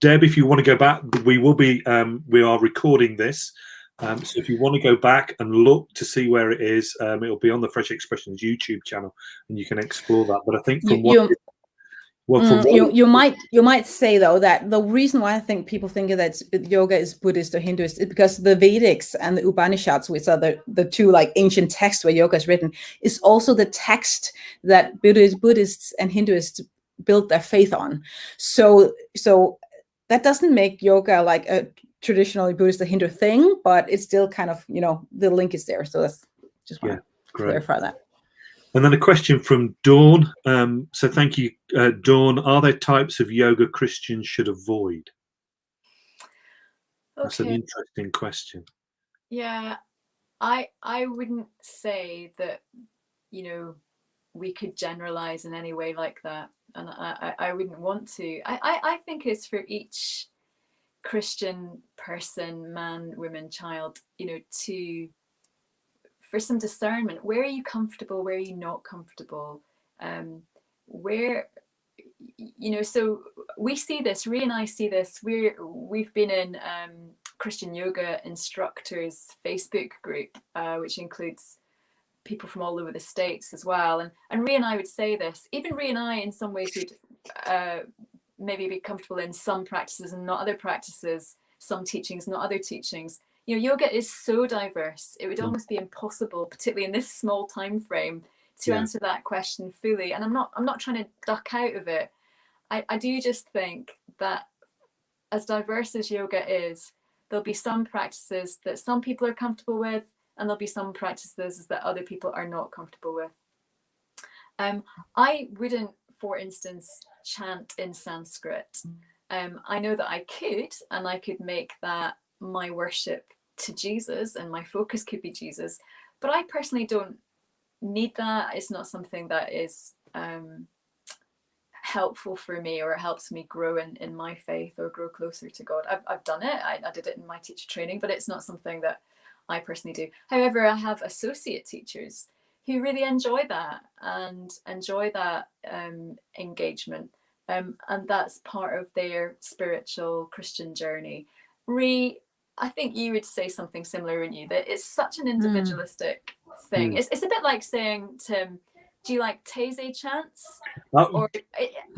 Deb, if you want to go back, we are recording this. So if you want to go back and look to see where it is, it'll be on the Fresh Expressions YouTube channel, and you can explore that. But I think from you might say, though, that the reason why I think people think that yoga is Buddhist or Hinduist is because the Vedics and the Upanishads, which are the 2 like ancient texts where yoga is written, is also the text that Buddhists and Hinduists built their faith on. So that doesn't make yoga like a traditionally Buddhist or Hindu thing, but it's still kind of, the link is there. So that's just want to clarify that. And then a question from Dawn. So thank you, Dawn. Are there types of yoga Christians should avoid? Okay. That's an interesting question. Yeah, I wouldn't say that, we could generalize in any way like that. And I wouldn't want to. I think it's for each Christian person, man, woman, child, for some discernment. Where are you comfortable? Where are you not comfortable? So we see this, Rhea and I see this. We've been in Christian yoga instructors Facebook group, which includes people from all over the States as well. And Rhea and I would say this, even Rhea and I in some ways would maybe be comfortable in some practices and not other practices, some teachings, not other teachings. Yoga is so diverse. It would almost be impossible, particularly in this small time frame, to answer that question fully. And I'm not trying to duck out of it. I do just think that as diverse as yoga is, there'll be some practices that some people are comfortable with, and there'll be some practices that other people are not comfortable with. I wouldn't for instance, chant in Sanskrit. I know that I could, and I could make that my worship to Jesus, and my focus could be Jesus, but I personally don't need that. It's not something that is helpful for me, or it helps me grow in my faith or grow closer to God. I've done it. I did it in my teacher training, but it's not something that I personally do. However, I have associate teachers who really enjoy that and enjoy that engagement. And that's part of their spiritual Christian journey. I think you would say something similar, wouldn't you? That it's such an individualistic thing. It's a bit like saying, Tim, do you like Taizé chants? Or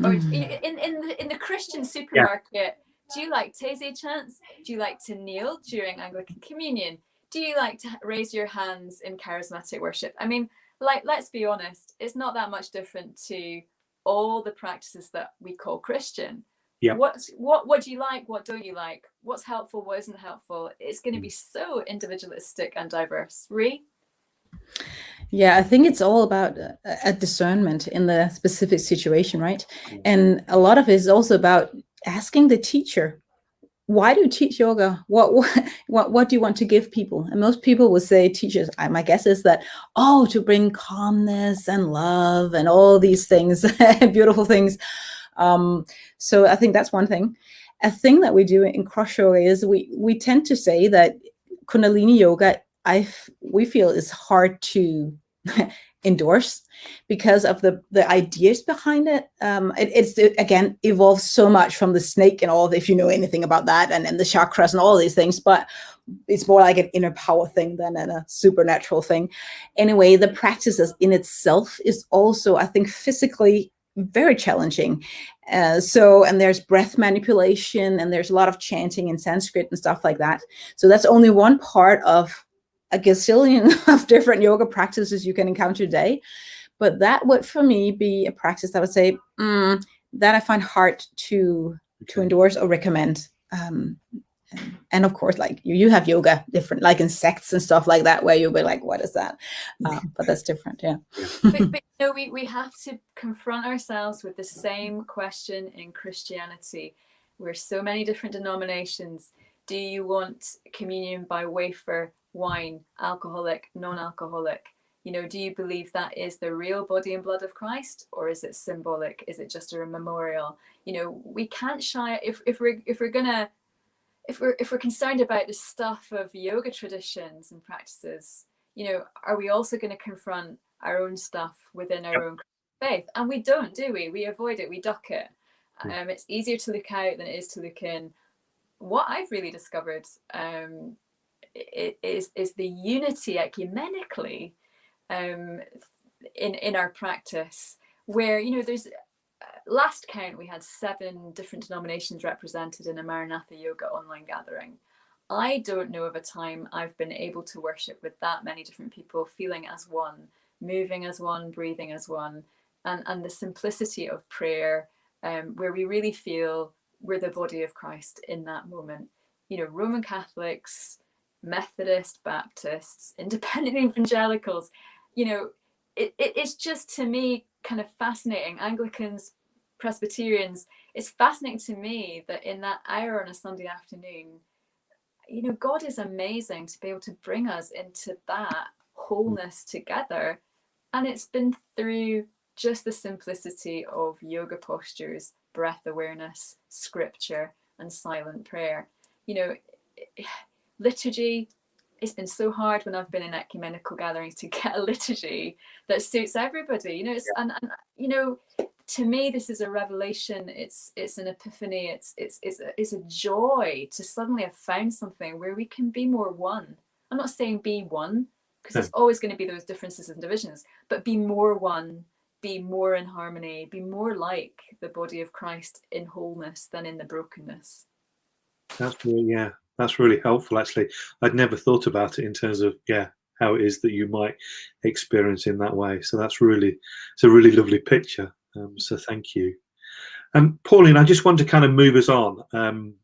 in the Christian supermarket, do you like Taizé chants? Do you like to kneel during Anglican communion? Do you like to raise your hands in charismatic worship? I mean, like, let's be honest, it's not that much different to all the practices that we call Christian. Yeah. What do you like? What don't you like? What's helpful? What isn't helpful? It's going to be so individualistic and diverse. Ree? Yeah, I think it's all about a discernment in the specific situation, right? And a lot of it is also about asking the teacher, why do you teach yoga? What do you want to give people? And most people would say, teachers, my guess is that, to bring calmness and love and all these things, beautiful things. So I think that's one thing. A thing that we do in cross yoga is we tend to say that Kundalini yoga, we feel is hard to endorse because of the ideas behind it. It's again evolved so much from the snake and all, if you know anything about that, and the chakras and all these things, but it's more like an inner power thing than a supernatural thing. Anyway, the practices in itself is also, I think, physically very challenging. And there's breath manipulation, and there's a lot of chanting in Sanskrit and stuff like that. So that's only one part of a gazillion of different yoga practices you can encounter today. But that would, for me, be a practice that I would say that I find hard to endorse or recommend. And of course, like you have yoga different, like in sects and stuff like that, where you'll be like, what is that? But that's different, yeah. But we have to confront ourselves with the same question in Christianity. We're so many different denominations. Do you want communion by wafer, wine, alcoholic, non-alcoholic? Do you believe that is the real body and blood of Christ, or is it symbolic? Is it just a memorial? We can't shy if we're concerned about the stuff of yoga traditions and practices. Are we also going to confront our own stuff within our own faith? And we don't, do we? We avoid it. We duck it. It's easier to look out than it is to look in. What I've really discovered is the unity ecumenically in our practice, where there's last count we had 7 different denominations represented in a Maranatha Yoga online gathering. I don't know of a time I've been able to worship with that many different people, feeling as one, moving as one, breathing as one, and the simplicity of prayer, where we really feel we're the body of Christ in that moment. Roman Catholics, Methodist, Baptists, independent evangelicals, it's just, to me, kind of fascinating. Anglicans, Presbyterians, it's fascinating to me that in that hour on a Sunday afternoon, God is amazing to be able to bring us into that wholeness together. And it's been through just the simplicity of yoga postures, breath awareness, scripture, and silent prayer. Liturgy, it's been so hard when I've been in ecumenical gatherings to get a liturgy that suits everybody. To me, this is a revelation. It's an epiphany. It's a joy to suddenly have found something where we can be more one. I'm not saying be one, because there's always going to be those differences and divisions, but be more one, be more in harmony, be more like the body of Christ in wholeness than in the brokenness. That's really helpful, actually. I'd never thought about it in terms of how it is that you might experience in that way. So it's a really lovely picture. So thank you. Pauline, I just want to kind of move us on.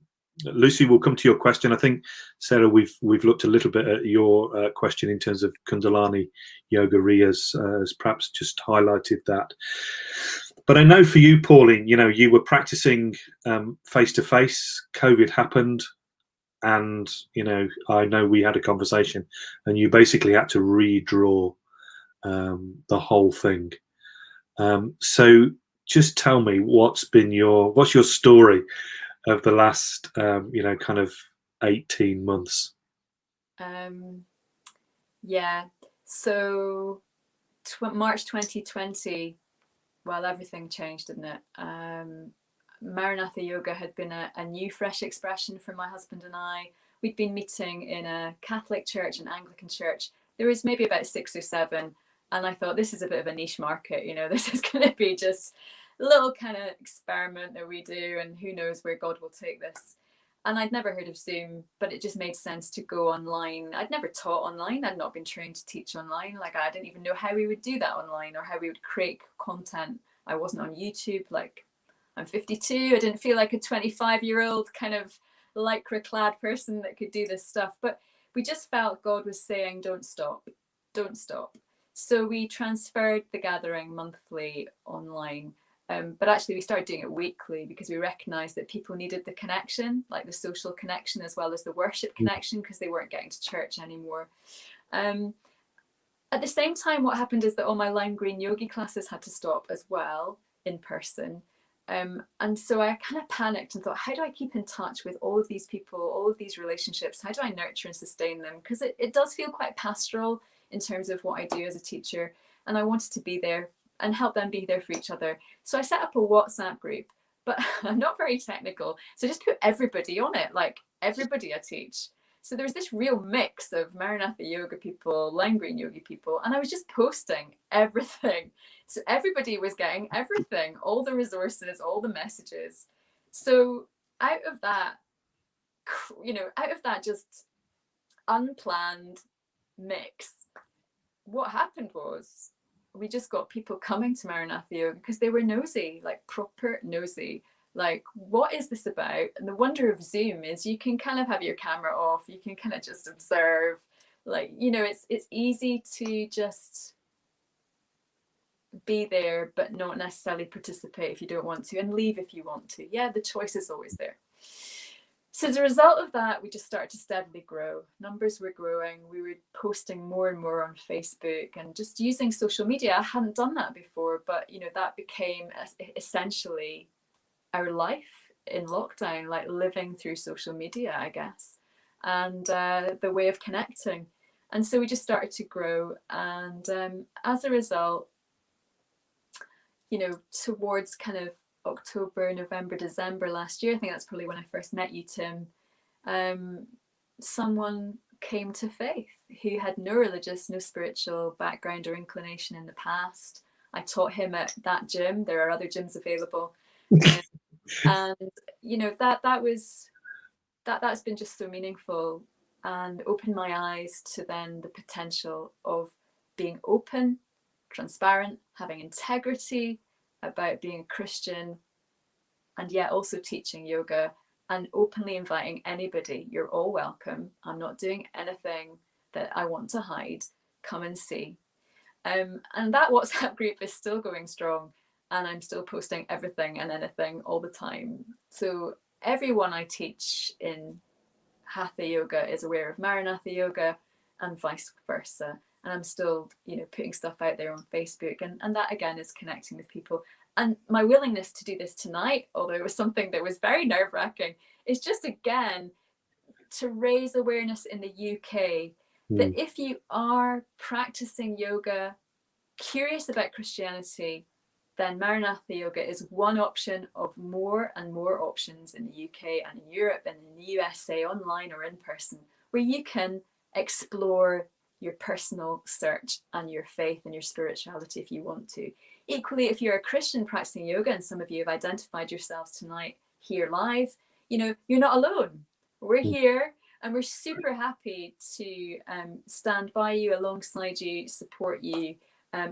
Lucy, we'll come to your question. I think, Sarah, we've looked a little bit at your question in terms of Kundalini Yoga. Ria's has perhaps just highlighted that. But I know for you, Pauline, you were practicing face to face. COVID happened, and I know we had a conversation, and you basically had to redraw the whole thing. So just tell me what's your story of the last kind of 18 months. Yeah, so March 2020, well, everything changed, didn't it? Maranatha Yoga had been a new fresh expression for my husband and I. We'd been meeting in a Catholic church, an Anglican church. There was maybe about 6 or 7, and I thought, this is a bit of a niche market, this is going to be just a little kind of experiment that we do, and who knows where God will take this. And I'd never heard of Zoom, but it just made sense to go online. I'd never taught online. I'd not been trained to teach online. Like, I didn't even know how we would do that online, or how we would create content. I wasn't on YouTube. Like, I'm 52. I didn't feel like a 25-year-old kind of lycra clad person that could do this stuff. But we just felt God was saying, don't stop, don't stop. So we transferred the gathering monthly online. But actually we started doing it weekly, because we recognized that people needed the connection, like the social connection as well as the worship connection, because they weren't getting to church anymore. At the same time, what happened is that all my lime green yogi classes had to stop as well, in person. And so I kind of panicked and thought, how do I keep in touch with all of these people, all of these relationships? How do I nurture and sustain them? Because it does feel quite pastoral in terms of what I do as a teacher. And I wanted to be there and help them be there for each other. So I set up a WhatsApp group, but I'm not very technical. So I just put everybody on it, like everybody I teach. So there was this real mix of Maranatha yoga people, lime green yogi people, and I was just posting everything. So everybody was getting everything, all the resources, all the messages. So out of that just unplanned mix, what happened was we just got people coming to Maranatha Yoga because they were nosy, like proper nosy. Like, what is this about? And the wonder of Zoom is you can kind of have your camera off, you can kind of just observe. Like, it's easy to just be there but not necessarily participate if you don't want to, and leave if you want to. Yeah, the choice is always there. So as a result of that, we just started to steadily grow. Numbers were growing. We were posting more and more on Facebook and just using social media. I hadn't done that before, but that became essentially our life in lockdown, like living through social media, I guess, and the way of connecting. And so we just started to grow. And as a result, towards kind of October, November, December last year, I think that's probably when I first met you, Tim, someone came to faith who had no religious, no spiritual background or inclination in the past. I taught him at that gym. There are other gyms available. And that's been just so meaningful and opened my eyes to then the potential of being open, transparent, having integrity about being a Christian, and yet also teaching yoga and openly inviting anybody. You're all welcome. I'm not doing anything that I want to hide. Come and see. And that WhatsApp group is still going strong, and I'm still posting everything and anything all the time. So everyone I teach in Hatha Yoga is aware of Maranatha Yoga, and vice versa. And I'm still, putting stuff out there on Facebook, and that again is connecting with people. And my willingness to do this tonight, although it was something that was very nerve-wracking, is just again to raise awareness in the UK that if you are practicing yoga, curious about Christianity, then Maranatha Yoga is one option of more and more options in the UK and in Europe and in the USA, online or in person, where you can explore your personal search and your faith and your spirituality if you want to. Equally, if you're a Christian practicing yoga, and some of you have identified yourselves tonight here live, you're not alone. We're here, and we're super happy to stand by you, alongside you, support you.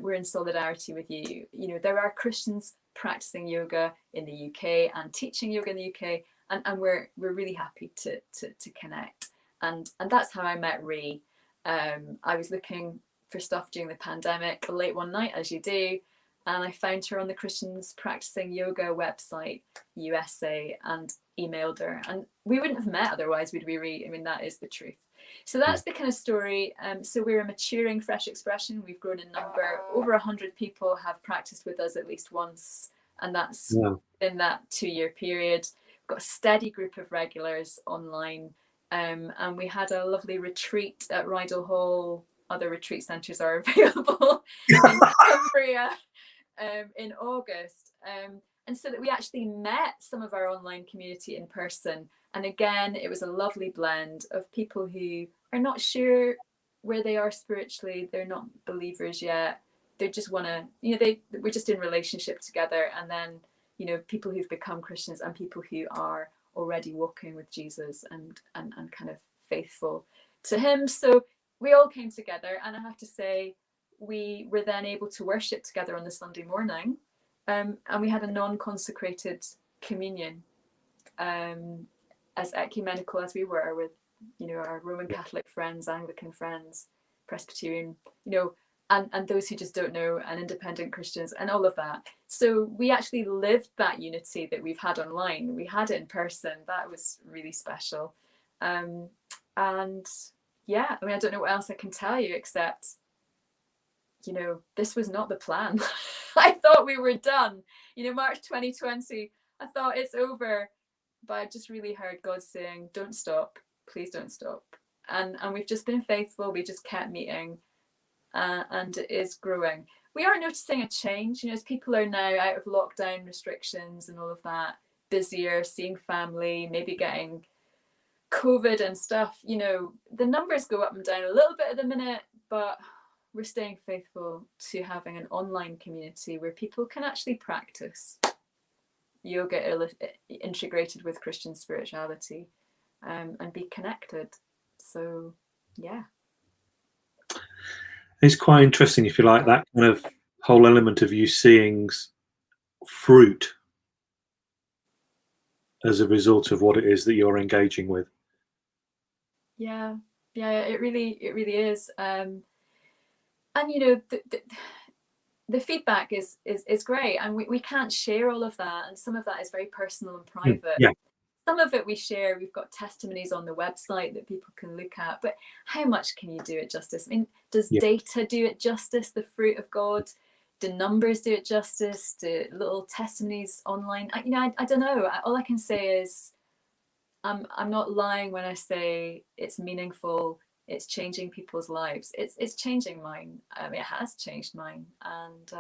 We're in solidarity with you. There are Christians practicing yoga in the UK and teaching yoga in the UK, and we're really happy to connect. And that's how I met Ree. I was looking for stuff during the pandemic late one night, as you do, and I found her on the Christians Practicing Yoga website, USA, and emailed her. And we wouldn't have met otherwise, would we, Ree? I mean, that is the truth. So that's the kind of story. So we're a maturing Fresh Expression. We've grown in number. Over 100 people have practiced with us at least once, and that's in that 2-year period. We've got a steady group of regulars online, and we had a lovely retreat at Rydal Hall. Other retreat centres are available in Cumbria in August. And so that we actually met some of our online community in person. And again, it was a lovely blend of people who are not sure where they are spiritually. They're not believers yet. They just want to, we're just in relationship together. And then, people who've become Christians and people who are already walking with Jesus and kind of faithful to him. So we all came together, and I have to say, we were then able to worship together on the Sunday morning. And we had a non-consecrated communion, as ecumenical as we were, with, our Roman Catholic friends, Anglican friends, Presbyterian, and those who just don't know, and independent Christians, and all of that. So we actually lived that unity that we've had online. We had it in person. That was really special. And yeah, I mean, I don't know what else I can tell you except, this was not the plan. I thought we were done. March 2020, I thought it's over. But I just really heard God saying, don't stop. Please don't stop. And we've just been faithful. We just kept meeting. And it is growing. We are noticing a change, as people are now out of lockdown restrictions and all of that, busier, seeing family, maybe getting COVID and stuff. The numbers go up and down a little bit at the minute, but we're staying faithful to having an online community where people can actually practice yoga integrated with Christian spirituality, and be connected. So, yeah. It's quite interesting, if you like, that kind of whole element of you seeing fruit as a result of what it is that you're engaging with. Yeah, it really is. And the feedback is great, and we can't share all of that, and some of that is very personal and private. Some of it we share. We've got testimonies on the website that people can look at, but how much can you do it justice? I mean, does data do it justice? The fruit of God? Do numbers do it justice? Do little testimonies online? I don't know. All I can say is I'm not lying when I say it's meaningful. It's changing people's lives. It's changing mine. I mean, it has changed mine. And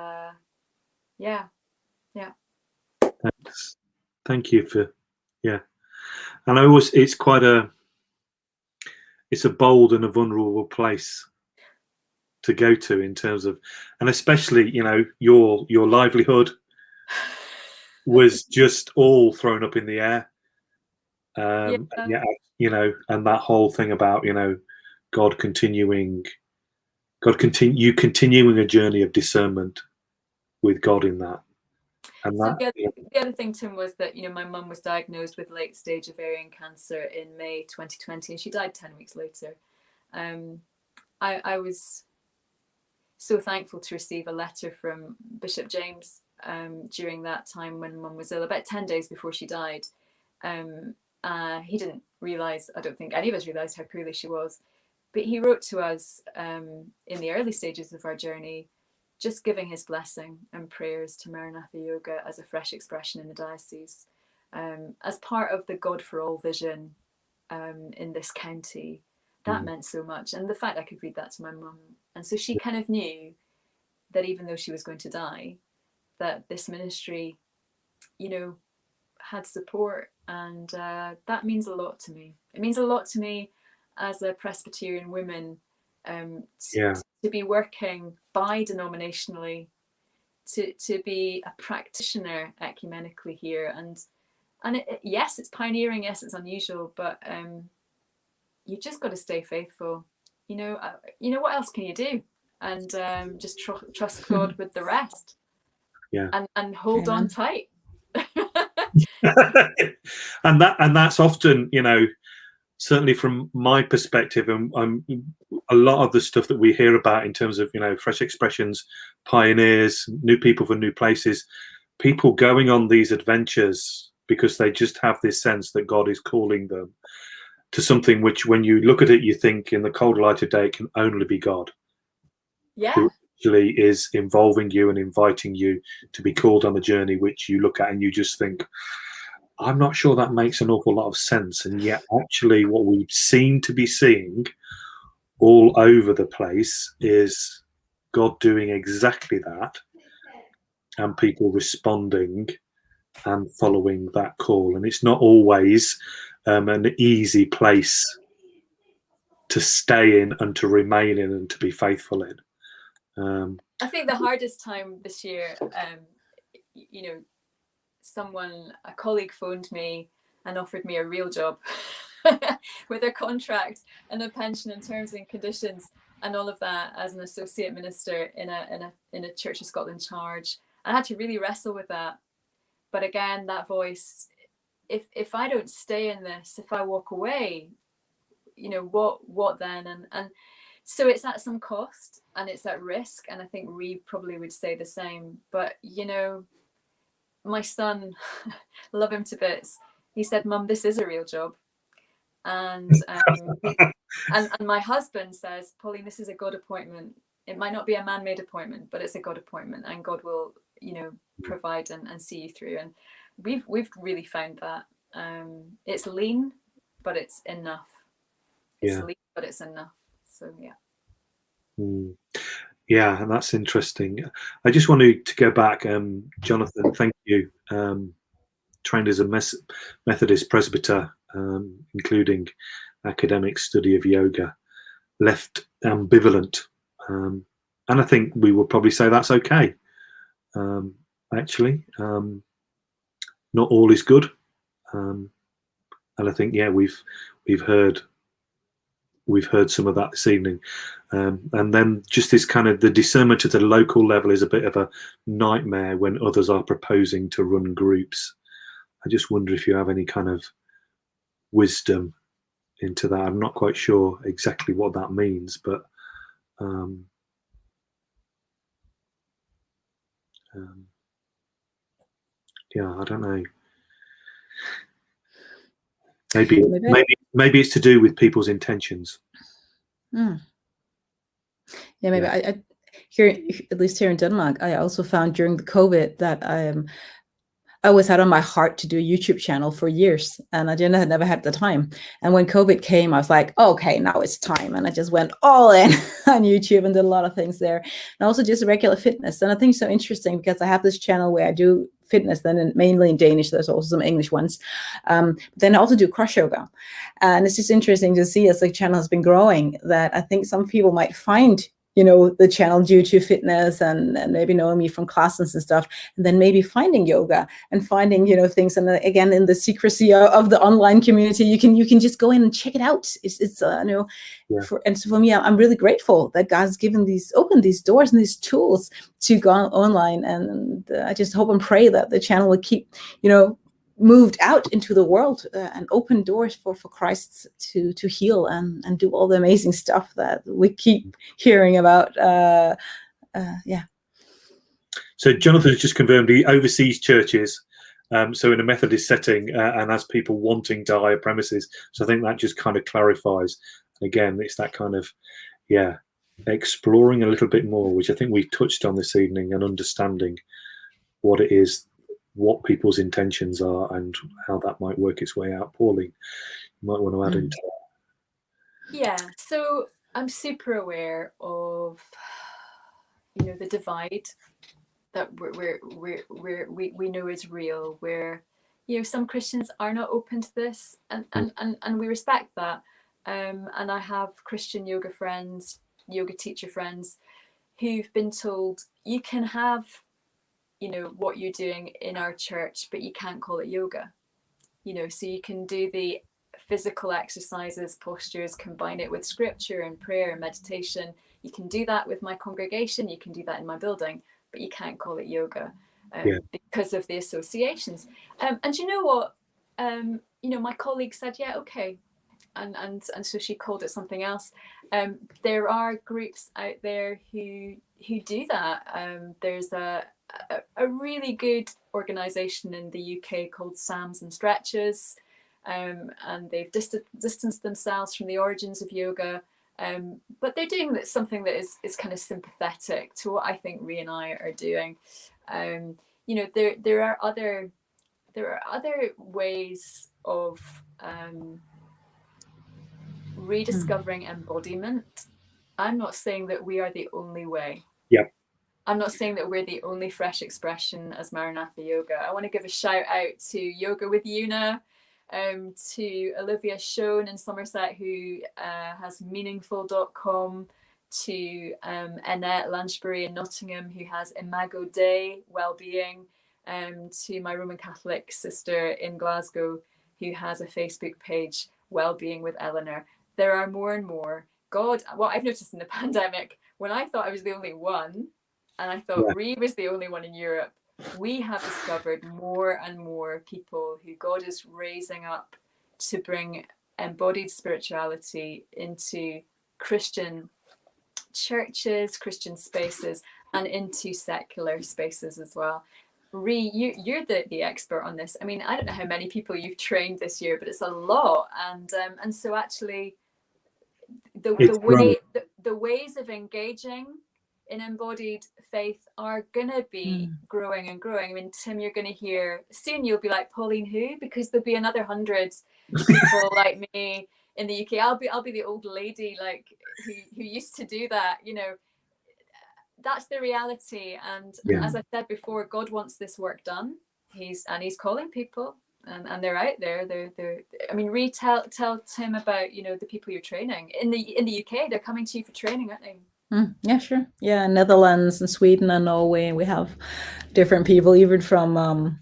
yeah. Thanks. Thank you for, and it's a bold and a vulnerable place to go to in terms of, and especially, your livelihood was just all thrown up in the air. And that whole thing about, God continuing a journey of discernment with God in that. And so the other thing, Tim, was that my mum was diagnosed with late stage ovarian cancer in May 2020, and she died 10 weeks later. I was so thankful to receive a letter from Bishop James during that time when mum was ill, about 10 days before she died. He didn't realise, I don't think any of us realised how poorly she was, but he wrote to us in the early stages of our journey, just giving his blessing and prayers to Maranatha Yoga as a fresh expression in the diocese, as part of the God for All vision in this county. That meant so much. And the fact I could read that to my mum. And so she kind of knew that even though she was going to die, that this ministry, had support. And that means a lot to me. It means a lot to me as a Presbyterian woman, to be working bi-denominationally, to be a practitioner ecumenically here, and yes, it's pioneering, yes, it's unusual, but you just got to stay faithful. What else can you do? And just trust God with the rest. And hold on tight. and that's often, certainly from my perspective, and a lot of the stuff that we hear about in terms of, fresh expressions pioneers, new people for new places, people going on these adventures because they just have this sense that God is calling them to something which, when you look at it, you think in the cold light of day, it can only be God. Yeah. Who actually is involving you and inviting you to be called on a journey which you look at and you just think, I'm not sure that makes an awful lot of sense. And yet actually what we seem to be seeing all over the place is God doing exactly that, and people responding and following that call. And it's not always an easy place to stay in and to remain in and to be faithful in. I think the hardest time this year, a colleague phoned me and offered me a real job with a contract and a pension and terms and conditions and all of that as an associate minister in a Church of Scotland charge. I had to really wrestle with that. But again, that voice, if I don't stay in this, if I walk away, what then? And so it's at some cost and it's at risk. And I think Reeve probably would say the same. But, my son, love him to bits. He said, Mum, this is a real job. And and my husband says, Pauline, this is a God appointment. It might not be a man-made appointment, but it's a God appointment, and God will, provide and see you through. And we've really found that it's lean, but it's enough. It's lean, but it's enough. So yeah. Yeah, and that's interesting. I just wanted to go back, Jonathan. Thank you. Trained as a Methodist presbyter, including academic study of yoga, left ambivalent, and I think we would probably say that's okay. Actually, not all is good, and I think we've heard some of that this evening, and then just this kind of the discernment at a local level is a bit of a nightmare when others are proposing to run groups. I just wonder if you have any kind of wisdom into that. I'm not quite sure exactly what that means, but I don't know. Maybe it's to do with people's intentions. Yeah, maybe. I here, at least here in Denmark, I also found during the COVID that I always had on my heart to do a YouTube channel for years, and I had never had the time. And when COVID came, I was like, okay, now it's time. And I just went all in on YouTube and did a lot of things there. And also just regular fitness. And I think it's so interesting because I have this channel where I do fitness, then mainly in Danish. There's also some English ones. Then I also do cross yoga. And it's just interesting to see as the channel has been growing that I think some people might find the channel due to fitness and maybe knowing me from classes and stuff, and then maybe finding yoga and finding, things. And again, in the secrecy of the online community, you can just go in and check it out. It's and so for me, I'm really grateful that God's opened these doors and these tools to go online. And I just hope and pray that the channel will keep, moved out into the world and open doors for Christ to heal and do all the amazing stuff that we keep hearing about. So Jonathan has just confirmed he oversees churches, so in a Methodist setting, and has people wanting to hire premises. So I think that just kind of clarifies. Again, it's that kind of exploring a little bit more, which I think we've touched on this evening, and understanding what it is, what people's intentions are, and how that might work its way out. Pauline, you might want to add into that. Yeah, so I'm super aware of the divide that we know is real, where some Christians are not open to this, and we respect that. And I have Christian yoga friends, yoga teacher friends, who've been told you can have what you're doing in our church, but you can't call it yoga. So you can do the physical exercises, postures, combine it with scripture and prayer and meditation. You can do that with my congregation, you can do that in my building, but you can't call it yoga because of the associations. And you know what? My colleague said, yeah, okay. And so she called it something else. There are groups out there who do that. There's a really good organization in the UK called Psalms and Stretches, and they've distanced themselves from the origins of yoga, but they're doing something that is kind of sympathetic to what I think Ree and I are doing. There are other ways of rediscovering embodiment. I'm not saying that we are the only way. Yeah. I'm not saying that we're the only fresh expression as Maranatha Yoga. I want to give a shout out to Yoga with Una, to Olivia Schoen in Somerset, who has meaningful.com, to Annette Lanchbury in Nottingham, who has Imago Dei Wellbeing, to my Roman Catholic sister in Glasgow, who has a Facebook page, Wellbeing with Eleanor. There are more and more. God, what I've noticed in the pandemic, when I thought I was the only one, and I thought Ree was the only one in Europe, we have discovered more and more people who God is raising up to bring embodied spirituality into Christian churches, Christian spaces, and into secular spaces as well. Ree, you're the expert on this. I mean, I don't know how many people you've trained this year, but it's a lot. And so actually, the ways of engaging in embodied faith are gonna be growing and growing. I mean, Tim, you're gonna hear soon. You'll be like, Pauline, who? Because there'll be another 100 people like me in the UK. I'll be the old lady like who used to do that. That's the reality. And as I said before, God wants this work done. He's calling people, and they're out there. They're. I mean, Ree, tell Tim about the people you're training in the UK. They're coming to you for training, aren't they? Yeah, sure. Yeah, Netherlands and Sweden and Norway. We have different people, even from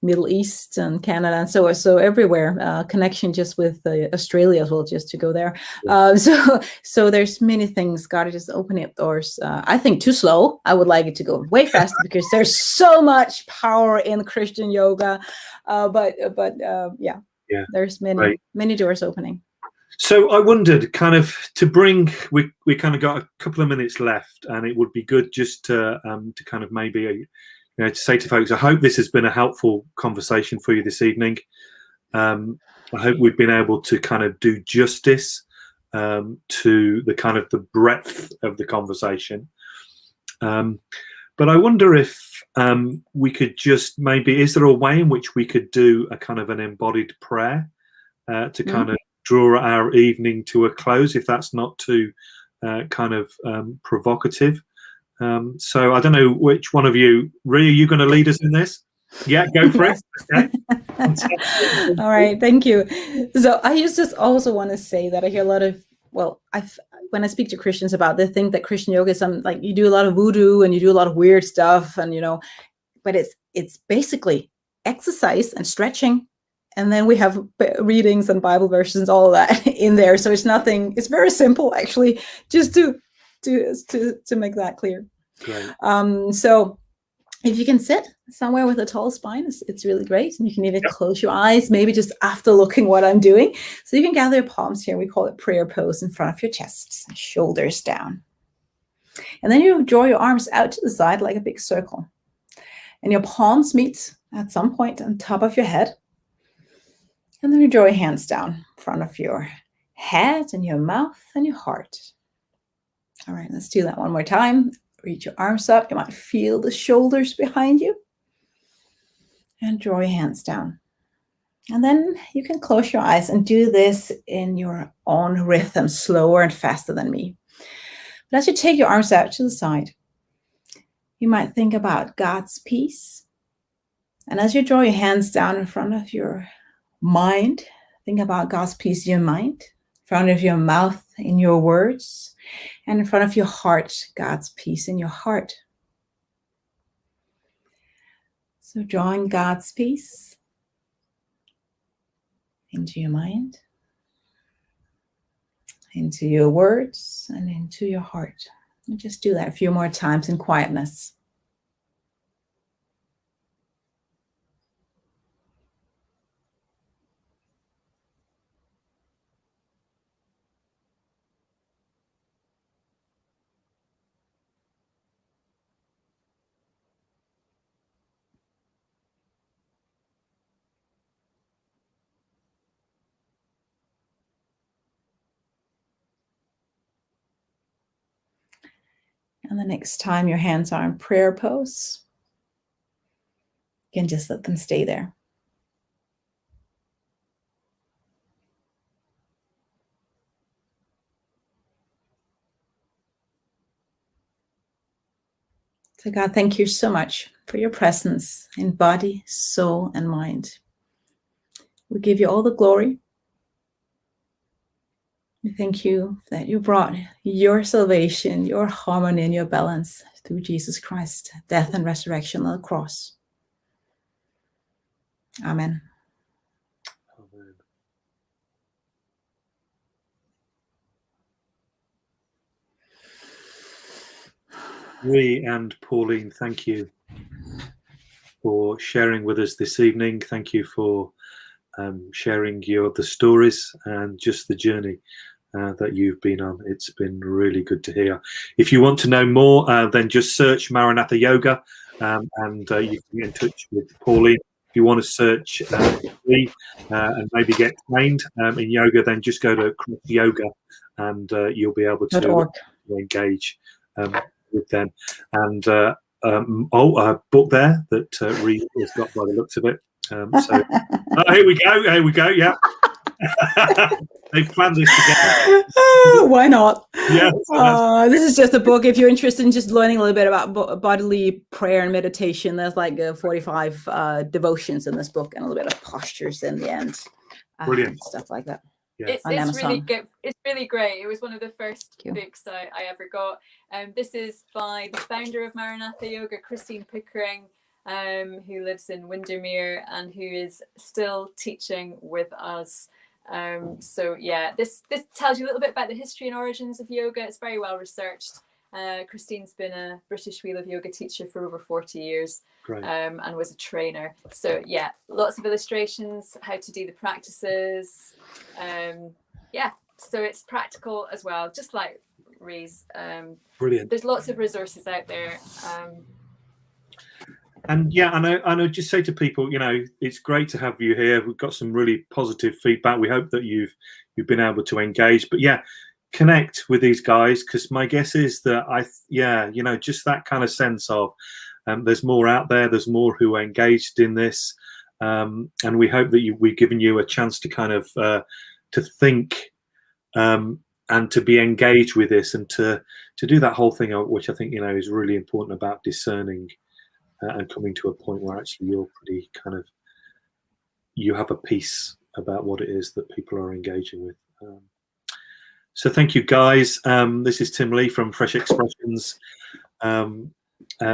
Middle East and Canada, and so everywhere. Connection just with Australia as well, just to go there. So there's many things. God is just opening up doors. I think too slow. I would like it to go way faster because there's so much power in Christian yoga. But there's many doors opening. So I wondered, kind of, to bring, we kind of got a couple of minutes left, and it would be good just to kind of maybe to say to folks, I hope this has been a helpful conversation for you this evening. I hope we've been able to kind of do justice to the kind of the breadth of the conversation. But I wonder if we could just maybe, is there a way in which we could do a kind of an embodied prayer to kind of draw our evening to a close, if that's not too kind of provocative? So I don't know which one of you, Ree, are you going to lead us in this? Yeah, go for it. Okay. All right, thank you. So I just also want to say that I hear a lot of, when I speak to Christians about, they think that Christian yoga is like you do a lot of voodoo and you do a lot of weird stuff, and but it's basically exercise and stretching. And then we have readings and Bible versions, all of that in there. So it's very simple, actually, just to make that clear. Great. So if you can sit somewhere with a tall spine, it's really great. And you can even close your eyes, maybe just after looking what I'm doing. So you can gather your palms here. We call it prayer pose in front of your chest, shoulders down. And then you draw your arms out to the side like a big circle. And your palms meet at some point on top of your head. And then you draw your hands down in front of your head and your mouth and your heart. All right, let's do that one more time. Reach your arms up. You might feel the shoulders behind you. And draw your hands down. And then you can close your eyes and do this in your own rhythm, slower and faster than me. But as you take your arms out to the side, you might think about God's peace. And as you draw your hands down in front of your mind, think about God's peace in your mind, in front of your mouth, in your words, and in front of your heart, God's peace in your heart. So drawing God's peace into your mind, into your words, and into your heart. And just do that a few more times in quietness. And the next time your hands are in prayer pose, you can just let them stay there. So God, thank you so much for your presence in body, soul, and mind. We give you all the glory. We thank you that you brought your salvation, your harmony, and your balance through Jesus Christ, death and resurrection on the cross. Amen. Amen. Ree and Pauline, thank you for sharing with us this evening. Thank you for sharing the stories and just the journey that you've been on. It's been really good to hear. If you want to know more, then just search Maranatha Yoga, and you can get in touch with Pauline. If you want to search me and maybe get trained in yoga, then just go to Cross Yoga, and you'll be able to engage with them. And a book there that Reed has got by the looks of it. Here we go. Yeah. They've planned this together. Why not? Yeah. This is just a book. If you're interested in just learning a little bit about bodily prayer and meditation, there's like 45 devotions in this book and a little bit of postures in the end. Brilliant. Stuff like that. Yeah. It's really good. It's really great. It was one of the first books I ever got. This is by the founder of Maranatha Yoga, Christine Pickering, who lives in Windermere and who is still teaching with us. So yeah, this tells you a little bit about the history and origins of yoga. It's very well researched. Christine's been a British Wheel of Yoga teacher for over 40 years. And was a trainer. So yeah, lots of illustrations, how to do the practices. Yeah, so it's practical as well, just like Ree's. Brilliant. There's lots of resources out there. And yeah, I know. Just say to people, it's great to have you here. We've got some really positive feedback. We hope that you've been able to engage. But yeah, connect with these guys, because my guess is that just that kind of sense of there's more out there. There's more who are engaged in this, and we hope that we've given you a chance to kind of to think and to be engaged with this, and to do that whole thing, which I think is really important about discerning. And coming to a point where actually you're pretty kind of, you have a peace about what it is that people are engaging with. So thank you, guys. This is Tim Lee from Fresh Expressions,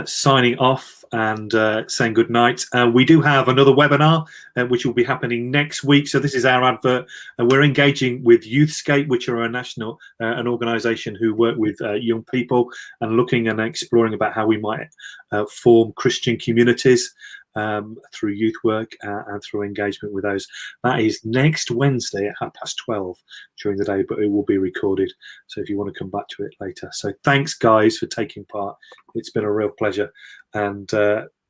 signing off and saying good night. We do have another webinar which will be happening next week. So this is our advert. We're engaging with Youthscape, which are a national an organisation who work with young people and looking and exploring about how we might form Christian communities through youth work and through engagement with those. That is next Wednesday at 12:30 during the day, but it will be recorded. So if you want to come back to it later. So thanks, guys, for taking part. It's been a real pleasure. And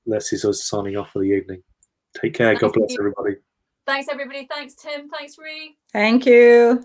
this is us signing off for the evening. Take care. God bless everybody. Thanks, everybody. Thanks, Tim. Thanks, Ree. Thank you.